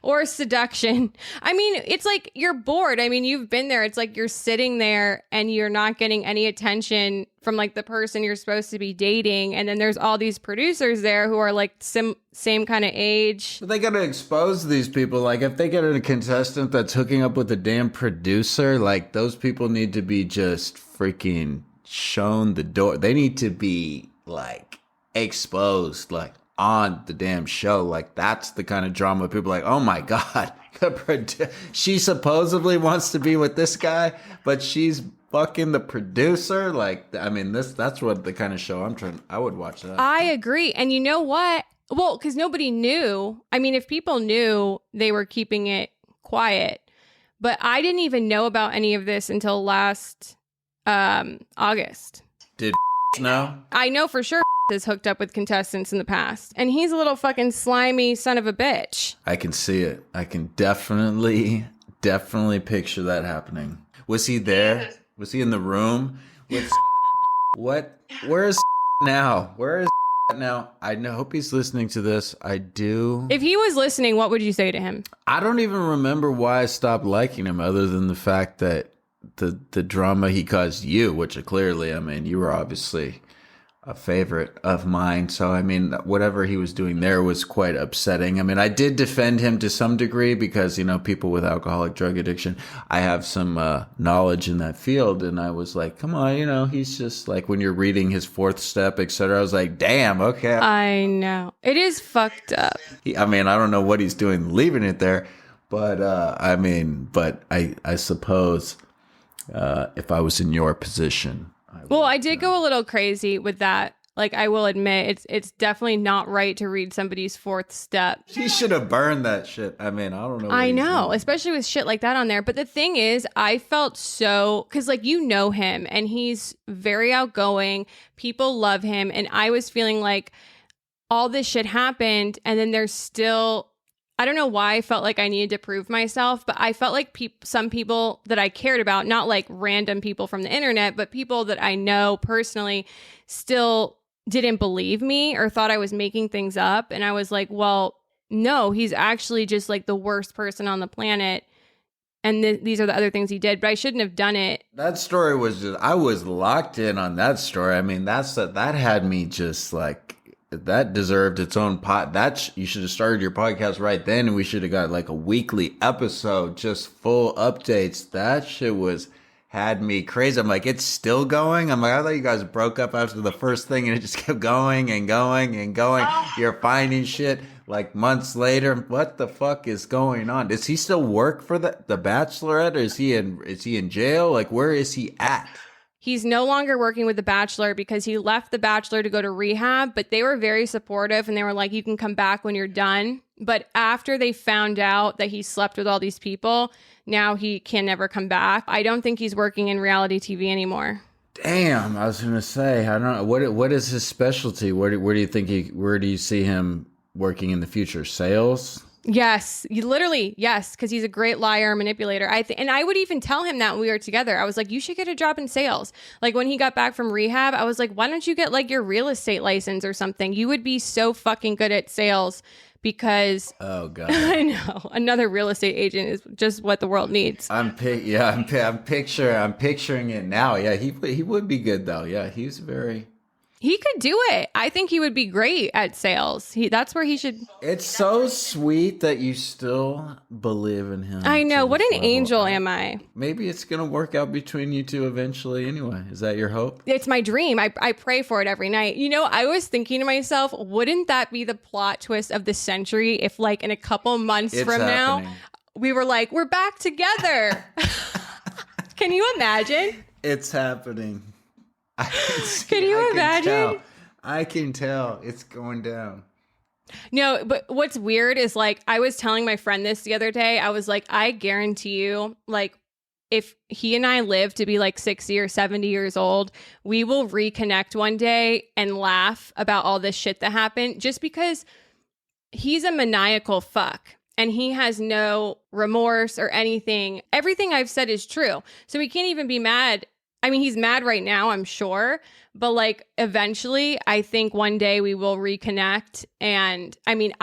Or seduction. I mean, it's like you're bored. I mean, you've been there. It's like you're sitting there and you're not getting any attention from like the person you're supposed to be dating. And then there's all these producers there who are like same kind of age. But they got to expose these people. Like if they get a contestant that's hooking up with a damn producer, like those people need to be just freaking shown the door. They need to be like exposed. Like, on the damn show. Like, that's the kind of drama people are like, oh my God, she supposedly wants to be with this guy, but she's fucking the producer. Like, I mean, that's what the kind of show I would watch that. I agree. And you know what? Well, because nobody knew. I mean, if people knew, they were keeping it quiet. But I didn't even know about any of this until last August. Did know? I know for sure has hooked up with contestants in the past. And he's a little fucking slimy son of a bitch. I can see it. I can definitely picture that happening. Was he there? Was he in the room with what? Where is now? Where is now? I hope he's listening to this. I do. If he was listening, what would you say to him? I don't even remember why I stopped liking him, other than the fact that the drama he caused you, which clearly, I mean, you were obviously a favorite of mine. So, I mean, whatever he was doing there was quite upsetting. I mean, I did defend him to some degree because, you know, people with alcoholic drug addiction, I have some knowledge in that field. And I was like, come on, you know, he's just like, when you're reading his fourth step, etc. I was like, damn, okay. I know. It is fucked up. I mean, I don't know what he's doing leaving it there. But, I mean, but I suppose if I was in your position, I did go a little crazy with that. Like, I will admit, it's definitely not right to read somebody's fourth step. She should have burned that shit. I mean, I don't know. I know, especially with shit like that on there. But the thing is, I felt so, because like, you know him and he's very outgoing. People love him. And I was feeling like all this shit happened. And then there's still, I don't know why I felt like I needed to prove myself, but I felt like some people that I cared about, not like random people from the internet, but people that I know personally still didn't believe me or thought I was making things up. And I was like, well, no, he's actually just like the worst person on the planet. And these are the other things he did, but I shouldn't have done it. That story was just, I was locked in on that story. I mean, that had me just like, that deserved its own you should have started your podcast right then, and we should have got like a weekly episode, just full updates. That shit had me crazy. I'm like, it's still going? I'm like, I thought you guys broke up after the first thing and it just kept going and going and going. You're finding shit like months later. What the fuck is going on? Does he still work for the Bachelorette, or is he in jail? Like, where is he at? He's no longer working with The Bachelor because he left The Bachelor to go to rehab, but they were very supportive and they were like, you can come back when you're done. But after they found out that he slept with all these people, now he can never come back. I don't think he's working in reality TV anymore. Damn, I was going to say, I don't know. What is his specialty? Where do you think where do you see him working in the future? Sales? Yes, yes, because he's a great liar and manipulator. And I would even tell him that when we were together. I was like, you should get a job in sales. Like when he got back from rehab, I was like, why don't you get like your real estate license or something? You would be so fucking good at sales because oh god, I know another real estate agent is just what the world needs. I'm picturing it now. Yeah, he would be good though. Yeah, he's very. He could do it. I think he would be great at sales. That's where he should. It's so sweet that you still believe in him. I know. What an angel am I? Maybe it's going to work out between you two eventually anyway. Is that your hope? It's my dream. I pray for it every night. You know, I was thinking to myself, wouldn't that be the plot twist of the century if like in a couple months from now, we were like, we're back together. Can you imagine? It's happening. Can you imagine? I can tell it's going down. No, but what's weird is like I was telling my friend this the other day. I was like, I guarantee you, like if he and I live to be like 60 or 70 years old, we will reconnect one day and laugh about all this shit that happened just because he's a maniacal fuck. And he has no remorse or anything. Everything I've said is true. So he can't even be mad. I mean, he's mad right now, I'm sure. But like eventually, I think one day we will reconnect. And I mean,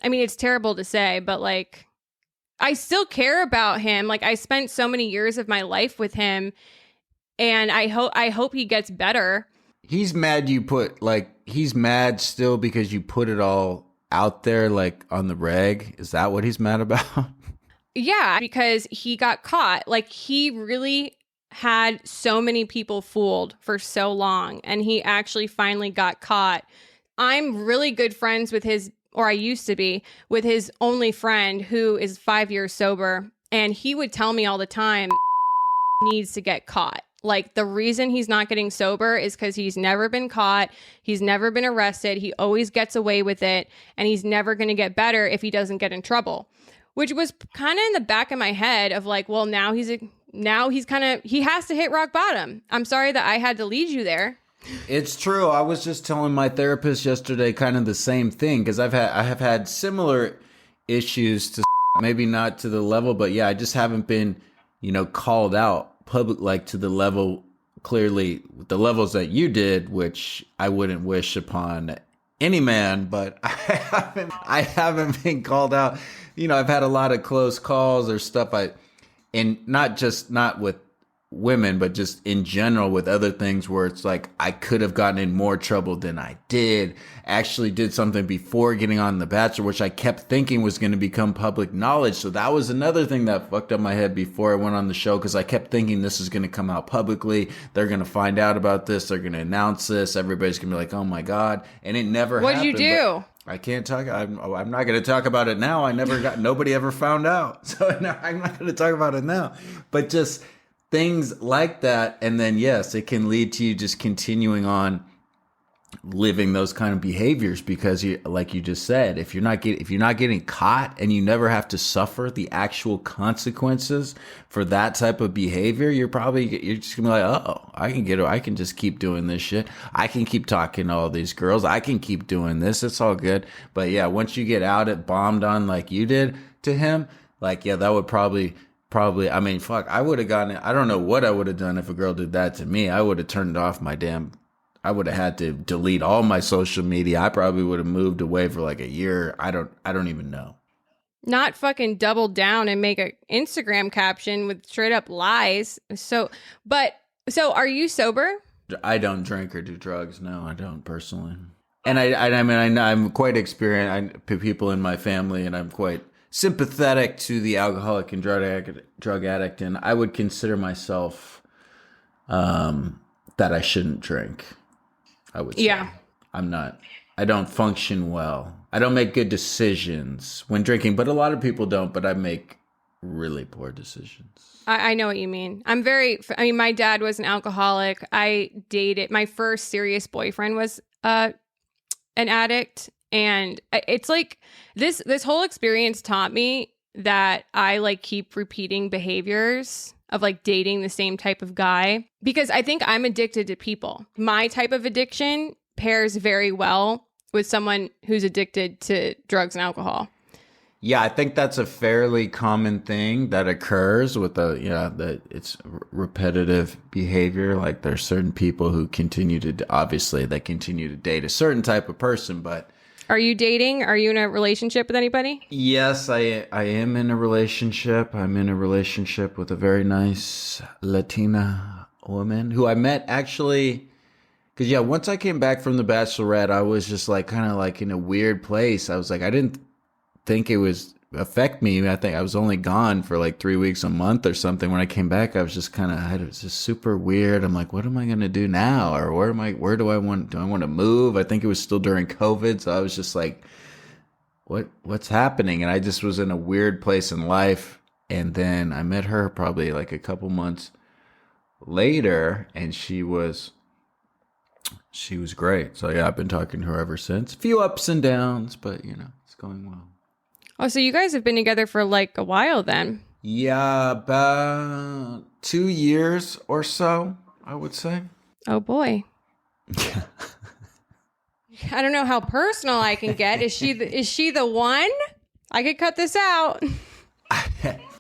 it's terrible to say, but like, I still care about him. Like I spent so many years of my life with him. And I hope he gets better. He's mad he's mad still because you put it all out there like on the reg. Is that what he's mad about? Yeah, because he got caught. Like he really had so many people fooled for so long, and he actually finally got caught I'm really good friends with his, or I used to be, with his only friend who is 5 years sober. And he would tell me all the time, needs to get caught. Like, the reason he's not getting sober is because he's never been caught. He's never been arrested. He always gets away with it. And he's never going to get better if he doesn't get in trouble, which was kind of in the back of my head of like, well, now he has to hit rock bottom. I'm sorry that I had to lead you there. It's true. I was just telling my therapist yesterday kind of the same thing, because I have had similar issues to maybe not to the level, but yeah, I just haven't been, called out public, like to the level, clearly the levels that you did, which I wouldn't wish upon any man, but I haven't been called out. I've had a lot of close calls or stuff. And not with women, but just in general with other things where it's like I could have gotten in more trouble than I did. Actually did something before getting on The Bachelor, which I kept thinking was going to become public knowledge. So that was another thing that fucked up my head before I went on the show, because I kept thinking this is going to come out publicly. They're going to find out about this. They're going to announce this. Everybody's going to be like, oh my God. And it never happened. What'd you do? I can't talk. I'm not going to talk about it now. Nobody ever found out. So I'm not going to talk about it now. But just things like that. And then, yes, it can lead to you just continuing on living those kind of behaviors, because you, like you just said, if you're not getting caught and you never have to suffer the actual consequences for that type of behavior, you're just gonna be like, oh, I can just keep doing this shit. I can keep talking to all these girls. I can keep doing this. It's all good. But yeah, once you get out it bombed on like you did to him, like, yeah, that would probably, I mean, fuck, I would have gotten it. I don't know what I would have done if a girl did that to me. I would have turned off I would have had to delete all my social media. I probably would have moved away for like a year. I don't even know. Not fucking double down and make an Instagram caption with straight up lies. So are you sober? I don't drink or do drugs. No, I don't personally. And I'm quite experienced. People in my family, and I'm quite sympathetic to the alcoholic and drug addict. And I would consider myself that I shouldn't drink. I would say. Yeah. I don't function well. I don't make good decisions when drinking, but a lot of people don't, but I make really poor decisions. I know what you mean. My dad was an alcoholic. My first serious boyfriend was an addict. And it's like this whole experience taught me that I like keep repeating behaviors of like dating the same type of guy, because I think I'm addicted to people. My type of addiction pairs very well with someone who's addicted to drugs and alcohol. Yeah, I think that's a fairly common thing that occurs with it's repetitive behavior. Like there's certain people who continue to date a certain type of person, but are you dating? Are you in a relationship with anybody? Yes, I am in a relationship. I'm in a relationship with a very nice Latina woman who I met actually, because once I came back from The Bachelorette, I was just like kind of like in a weird place. I was like, I didn't think it was affect me. I think I was only gone for like 3 weeks, a month or something. When I came back, I was just it was just super weird. I'm like, what am I going to do now? Or where do I want to move? I think it was still during COVID. So I was just like, what's happening? And I just was in a weird place in life. And then I met her probably like a couple months later, and she was great. So yeah, I've been talking to her ever since. A few ups and downs, but it's going well. Oh, so you guys have been together for like a while then? Yeah, about 2 years or so, I would say. Oh boy. I don't know how personal I can get. Is she the one? I could cut this out.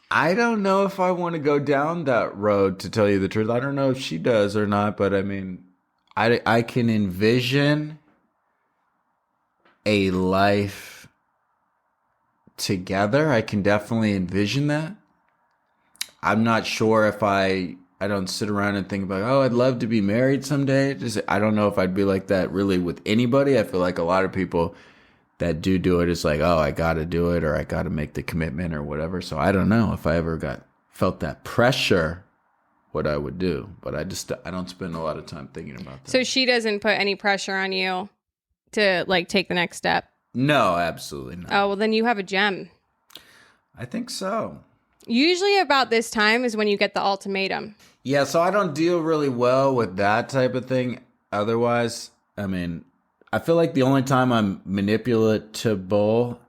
I don't know if I want to go down that road, to tell you the truth. I don't know if she does or not, but I mean, I can envision a life together. I can definitely envision that. I'm not sure if I don't sit around and think about, oh, I'd love to be married someday. I don't know if I'd be like that really with anybody. I feel like a lot of people that do it is like, oh, I got to do it, or I got to make the commitment or whatever. So I don't know if I ever felt that pressure, what I would do. But I don't spend a lot of time thinking about that. So she doesn't put any pressure on you to like take the next step? No, absolutely not. Oh, well, then you have a gem. I think so. Usually about this time is when you get the ultimatum. Yeah, so I don't deal really well with that type of thing. Otherwise, I mean, I feel like the only time I'm manipulatable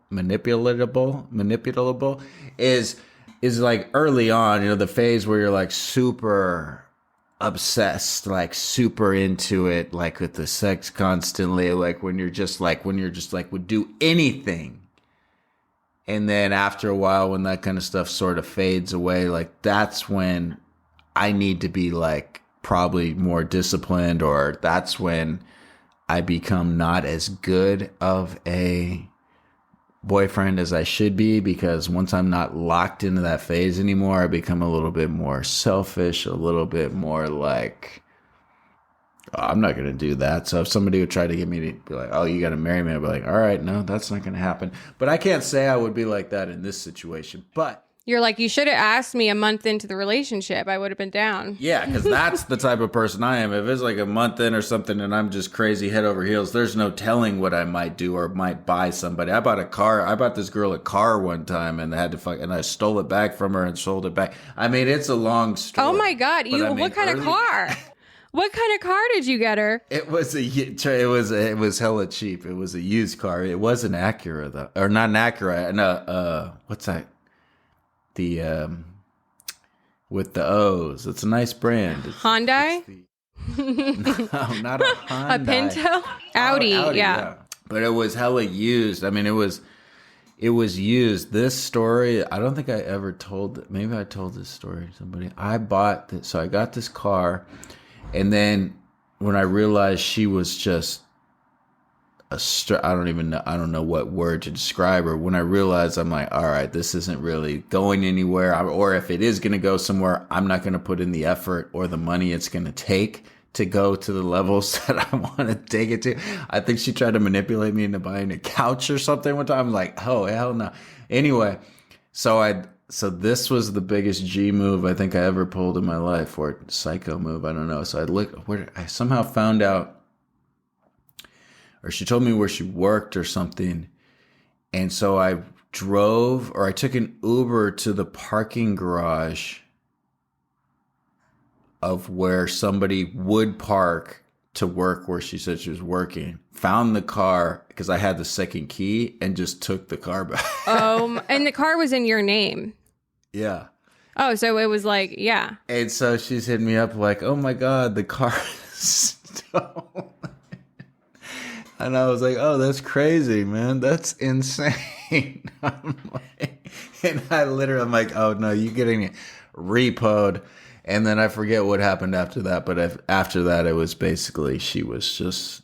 is like early on, you know, the phase where you're like super obsessed, like super into it, like with the sex constantly, like when you're just like would do anything. And then after a while, when that kind of stuff sort of fades away, like that's when I need to be like probably more disciplined, or that's when I become not as good of a boyfriend as I should be, because once I'm not locked into that phase anymore, I become a little bit more selfish, a little bit more like, oh, I'm not going to do that. So if somebody would try to get me to be like, oh, you got to marry me, I'd be like, all right, no, that's not going to happen. But I can't say I would be like that in this situation. But You're like, you should have asked me a month into the relationship. I would have been down. yeah, because that's the type of person I am. If it's like a month in or something and I'm just crazy head over heels, there's no telling what I might do or might buy somebody. I bought this girl a car one time and I stole it back from her and sold it back. I mean, it's a long story. Oh my God. What kind of car? What kind of car did you get her? It was hella cheap. It was a used car. It was an Acura though, or not an Acura. No, what's that? The with the O's. It's a nice brand. Hyundai? No, not a Hyundai. A Pinto? Audi, yeah. But it was hella used. I mean, it was used. This story, I don't think I ever told. Maybe I told this story to somebody. So I got this car, and then when I realized she was just I don't know what word to describe her. When I realized, I'm like, all right, this isn't really going anywhere. Or if it is going to go somewhere, I'm not going to put in the effort or the money it's going to take to go to the levels that I want to take it to. I think she tried to manipulate me into buying a couch or something one time. I'm like, oh, hell no. Anyway, so this was the biggest G move I think I ever pulled in my life, or psycho move. I don't know. So I somehow found out, or she told me where she worked or something. And so I took an Uber to the parking garage of where somebody would park to work where she said she was working. Found the car because I had the second key and just took the car back. And the car was in your name. Yeah. Oh, so it was like, yeah. And so she's hitting me up like, oh my God, the car is stolen. And I was like, oh, that's crazy, man. That's insane. I'm like, oh, no, you're getting it repoed. And then I forget what happened after that. But after that, it was basically she was just,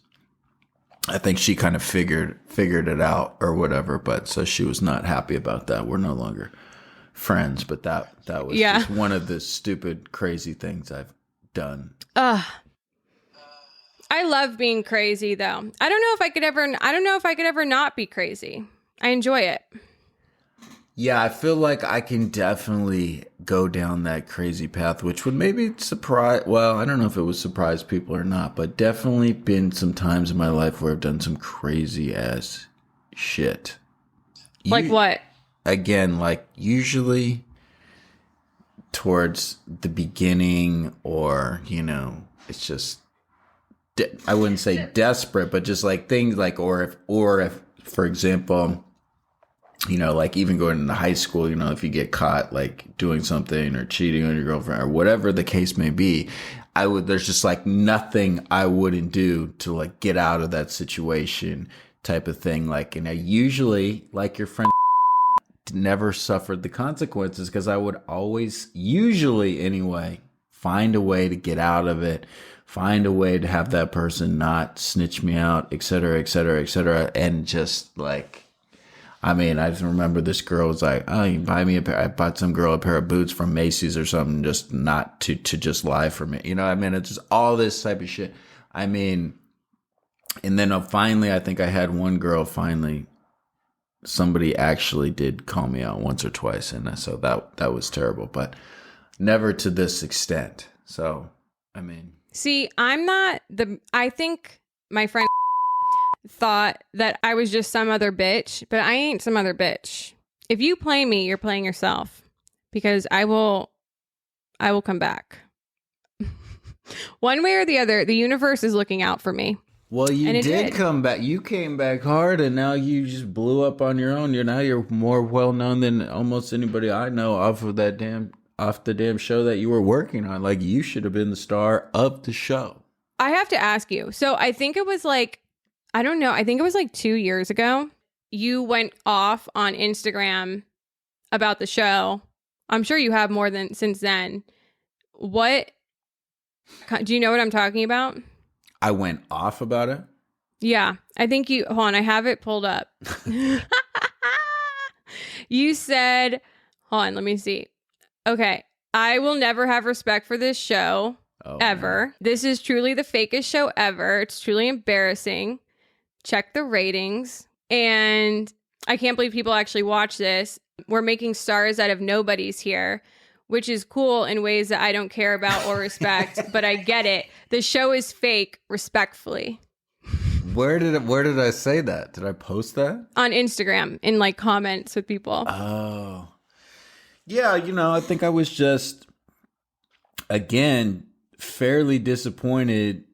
I think she kind of figured it out or whatever. But so she was not happy about that. We're no longer friends. But that was just one of the stupid, crazy things I've done. I love being crazy, though. I don't know if I could ever not be crazy. I enjoy it. Yeah, I feel like I can definitely go down that crazy path, which would maybe surprise, well, I don't know if it would surprise people or not, but definitely been some times in my life where I've done some crazy ass shit. Like what? Again, like usually towards the beginning, or, you know, it's just, I wouldn't say desperate, but just like things like, or if, for example, you know, like even going into high school, you know, if you get caught like doing something or cheating on your girlfriend or whatever the case may be, there's just like nothing I wouldn't do to like get out of that situation type of thing. Like, and I usually, like your friend, never suffered the consequences because I would always, usually anyway, find a way to get out of it. Find a way to have that person not snitch me out, et cetera, et cetera, et cetera. And just like, I mean, I just remember this girl was like, oh, you can buy me I bought some girl a pair of boots from Macy's or something, just not to just lie for me. You know what I mean? It's just all this type of shit. I mean, and then finally, I think I had one girl somebody actually did call me out once or twice. And so that was terrible, but never to this extent. So, I mean. See, I think my friend thought that I was just some other bitch, but I ain't some other bitch. If you play me, you're playing yourself, because I will come back. One way or the other, the universe is looking out for me. Well, you And did come back. You came back hard, and now you just blew up on your own. You're more well known than almost anybody I know off the damn show that you were working on. Like, you should have been the star of the show. I have to ask you. So I think it was like, I don't know. I think it was like 2 years ago. You went off on Instagram about the show. I'm sure you have more than since then. What do you know what I'm talking about? I went off about it? Yeah. I think hold on, I have it pulled up. You said, hold on, let me see. Okay. I will never have respect for this show ever. Man. This is truly the fakest show ever. It's truly embarrassing. Check the ratings. And I can't believe people actually watch this. We're making stars out of nobodies here, which is cool in ways that I don't care about or respect, but I get it. The show is fake, respectfully. Where did I say that? Did I post that? On Instagram, in like comments with people. Oh. Yeah, I think I was just, again, fairly disappointed.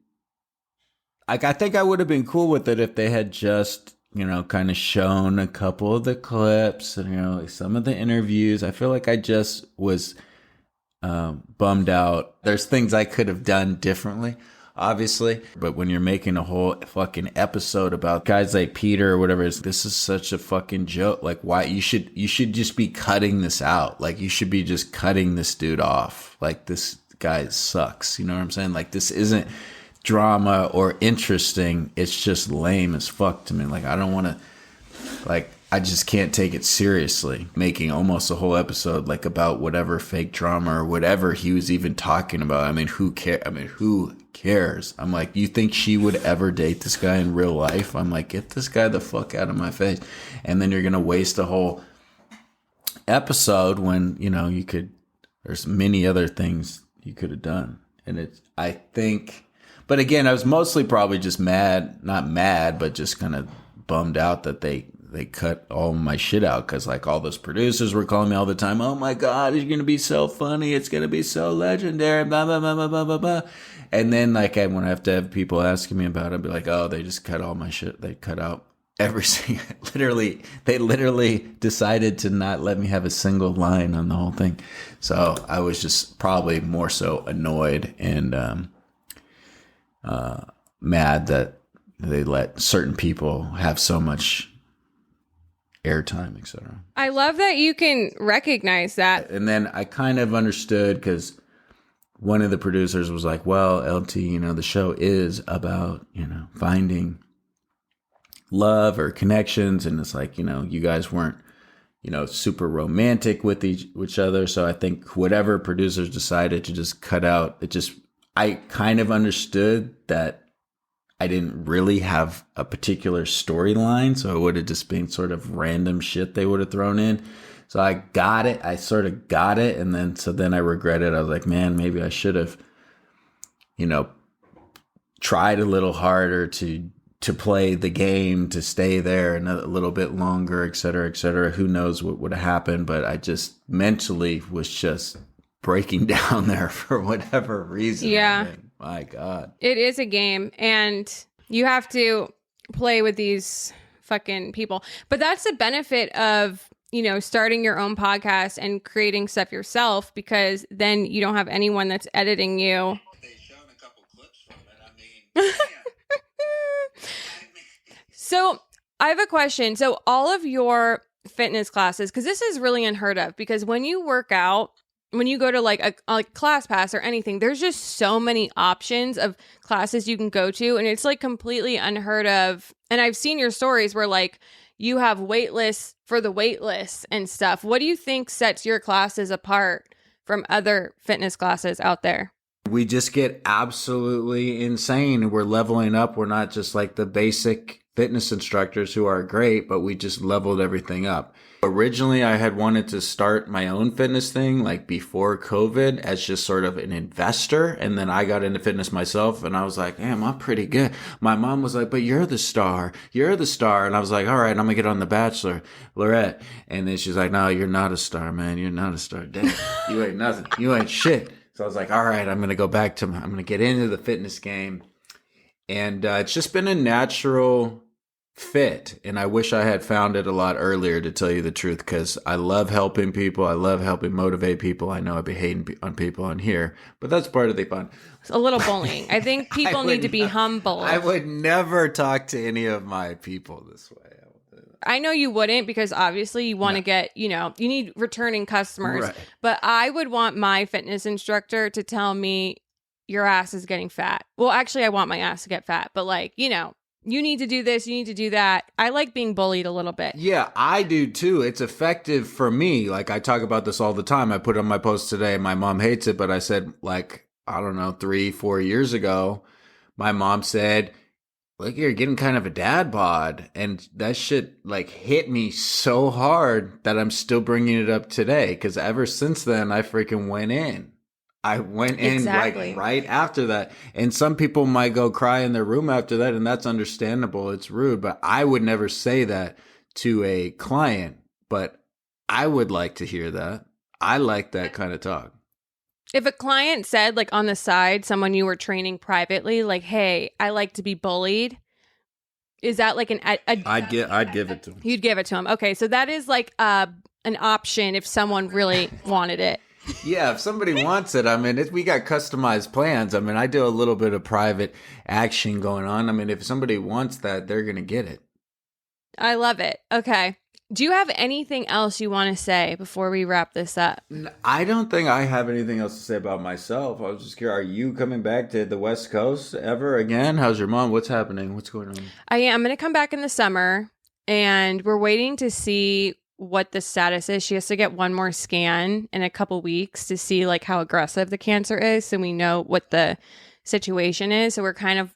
Like, I think I would have been cool with it if they had just, kind of shown a couple of the clips and, like some of the interviews. I feel like I just was bummed out. There's things I could have done differently, obviously. But when you're making a whole fucking episode about guys like Peter or whatever, this is such a fucking joke. Like, why you should just be cutting this out. Like, you should be just cutting this dude off. Like, this guy sucks. You know what I'm saying? Like, this isn't drama or interesting. It's just lame as fuck to me. Like, I don't want to, like, I just can't take it seriously, making almost a whole episode like about whatever fake drama or whatever he was even talking about. I mean, who cares? I'm like, you think she would ever date this guy in real life? I'm like, get this guy the fuck out of my face. And then you're going to waste a whole episode when, there's many other things you could have done. And but again, I was mostly probably just not mad, but just kind of bummed out that they cut all my shit out, because like all those producers were calling me all the time. Oh my God, it's going to be so funny. It's going to be so legendary. Blah, blah, blah, blah, blah, blah, blah. And then like when I have to have people asking me about it, I'd be like, oh, they just cut all my shit. They cut out every single, they literally decided to not let me have a single line on the whole thing. So I was just probably more so annoyed and mad that they let certain people have so much airtime, etc. I love that you can recognize that. And then I kind of understood, because one of the producers was like, well, LT, the show is about, finding love or connections. And it's like, you guys weren't, super romantic with each other. So I think whatever producers decided to just cut out, I kind of understood that I didn't really have a particular storyline, so it would have just been sort of random shit they would have thrown in. So I got it. I sort of got it. And then I regretted. I was like, man, maybe I should have, tried a little harder to play the game, to stay there a little bit longer, et cetera, et cetera. Who knows what would have happened, but I just mentally was just breaking down there for whatever reason. Yeah. I mean, my God. It is a game, and you have to play with these fucking people. But that's the benefit of, starting your own podcast and creating stuff yourself, because then you don't have anyone that's editing you. They shown a couple clips from it. I mean, So I have a question. So all of your fitness classes, because this is really unheard of, because when you work out, when you go to like a class pass or anything, there's just so many options of classes you can go to, and it's like completely unheard of. And I've seen your stories where like you have wait lists for the wait lists and stuff. What do you think sets your classes apart from other fitness classes out there? We just get absolutely insane. We're leveling up. We're not just like the basic fitness instructors who are great, but we just leveled everything up. Originally, I had wanted to start my own fitness thing like before COVID as just sort of an investor. And then I got into fitness myself and I was like, damn, I'm pretty good. My mom was like, but you're the star. You're the star. And I was like, all right, I'm going to get on The Bachelor, Lorette. And then she's like, no, you're not a star, man. You're not a star. Damn, you ain't nothing. You ain't shit. So I was like, all right, I'm going to get into the fitness game. And it's just been a natural fit. And I wish I had found it a lot earlier, to tell you the truth, because I love helping people. I love helping motivate people. I know I'd be hating on people on here, but that's part of the fun. It's a little bullying. I think people need to be humble. I would never talk to any of my people this way. I know you wouldn't, because obviously you want to get, you need returning customers. Right. But I would want my fitness instructor to tell me your ass is getting fat. Well, actually, I want my ass to get fat, but you need to do this, you need to do that. I like being bullied a little bit. Yeah, I do too. It's effective for me. Like, I talk about this all the time. I put it on my post today. My mom hates it, but I said, like, I don't know, 3-4 years ago, my mom said, look, you're getting kind of a dad bod. And that shit like hit me so hard that I'm still bringing it up today. Because ever since then, I freaking went in. I went in like right after that. And some people might go cry in their room after that, and that's understandable. It's rude, but I would never say that to a client. But I would like to hear that. I like that kind of talk. If a client said, like, on the side, someone you were training privately, like, hey, I like to be bullied, is that like I'd give it to him. You'd give it to him. Okay, so that is like an option if someone really wanted it. Yeah, if somebody wants it, I mean, we got customized plans. I mean, I do a little bit of private action going on. I mean, if somebody wants that, they're going to get it. I love it. Okay. Do you have anything else you want to say before we wrap this up? I don't think I have anything else to say about myself. I was just curious, are you coming back to the West Coast ever again? How's your mom? What's happening? What's going on? I am going to come back in the summer, and we're waiting to see what the status is. She has to get one more scan in a couple weeks to see like how aggressive the cancer is, so we know what the situation is. So we're kind of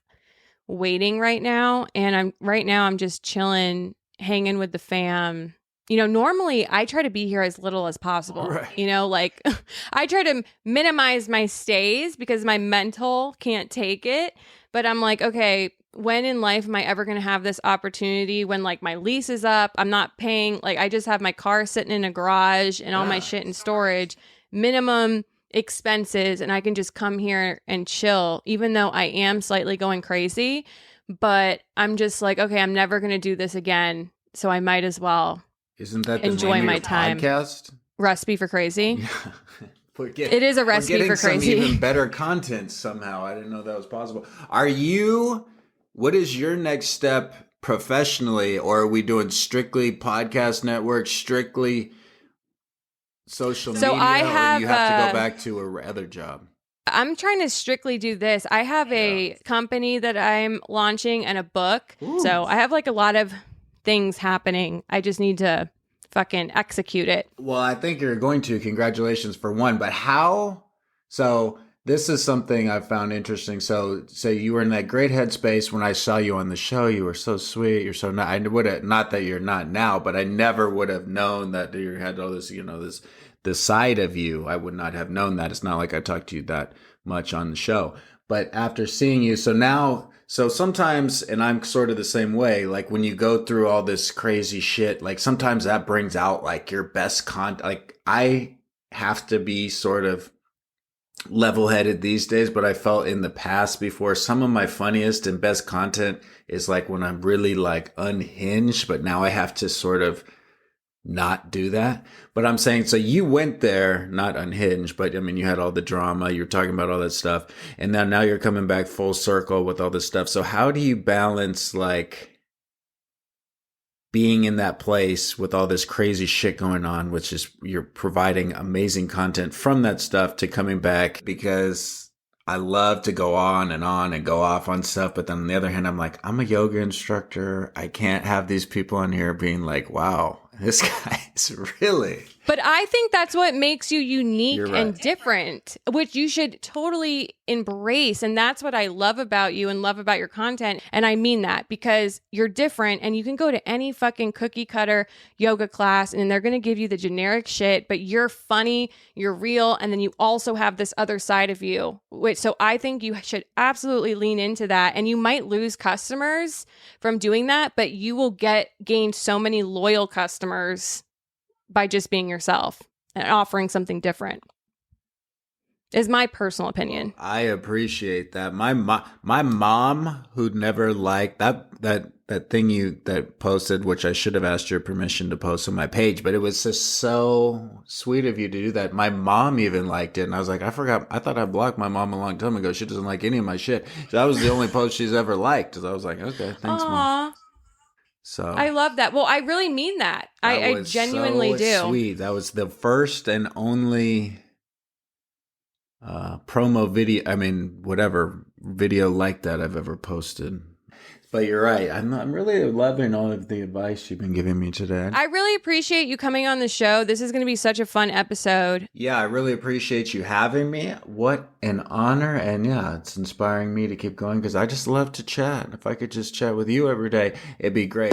waiting right now, and I'm just chilling, hanging with the fam. Normally I try to be here as little as possible. Right. I try to minimize my stays because my mental can't take it. But I'm like, okay, when in life am I ever going to have this opportunity when like my lease is up? I'm not paying, like I just have my car sitting in a garage and all my shit in storage, minimum expenses, and I can just come here and chill, even though I am slightly going crazy. But I'm just like, okay, I'm never going to do this again, so I might as well enjoy my time. Podcast? Recipe for Crazy. Yeah. It is a recipe for crazy. Some even better content somehow. I didn't know that was possible. What is your next step professionally, or are we doing strictly podcast network, strictly social media, or you have to go back to a other job? I'm trying to strictly do this. I have a company that I'm launching and a book. Ooh. So I have like a lot of things happening. I just need to fucking execute it. Well, I think you're going to. Congratulations for one. But how? So this is something I found interesting. So you were in that great headspace when I saw you on the show. You were so sweet. You're so nice. I would have, not that you're not now, but I never would have known that you had all this, this side of you. I would not have known that. It's not like I talked to you that much on the show. But after seeing you, so sometimes, and I'm sort of the same way, like when you go through all this crazy shit, like sometimes that brings out like your best content. Like I have to be sort of level-headed these days, but I felt in the past before some of my funniest and best content is like when I'm really like unhinged, but now I have to sort of not do that. But I'm saying, so you went there, not unhinged, but I mean, you had all the drama, you're talking about all that stuff, and then now you're coming back full circle with all this stuff. So how do you balance like being in that place with all this crazy shit going on, which is you're providing amazing content from that stuff, to coming back? Because I love to go on and go off on stuff. But then on the other hand, I'm like, I'm a yoga instructor. I can't have these people on here being like, wow, this guy is really But I think that's what makes you unique You're right. and different, which you should totally embrace. And that's what I love about you and love about your content. And I mean that because you're different and you can go to any fucking cookie cutter yoga class and they're going to give you the generic shit, but you're funny, you're real. And then you also have this other side of you. So I think you should absolutely lean into that. And you might lose customers from doing that, but you will gain so many loyal customers by just being yourself and offering something different, is my personal opinion. I appreciate that. My mom, who'd never liked that thing you that posted, which I should have asked your permission to post on my page, but it was just so sweet of you to do that. My mom even liked it, and I was like, I forgot. I thought I blocked my mom a long time ago. She doesn't like any of my shit. So that was the only post she's ever liked. So I was like, okay, thanks, Mom. So I love that. Well, I really mean that. I genuinely do. Sweet. That was the first and only promo video. I mean, whatever video like that I've ever posted. But you're right. I'm really loving all of the advice you've been giving me today. I really appreciate you coming on the show. This is going to be such a fun episode. Yeah, I really appreciate you having me. What an honor. And yeah, it's inspiring me to keep going because I just love to chat. If I could just chat with you every day, it'd be great.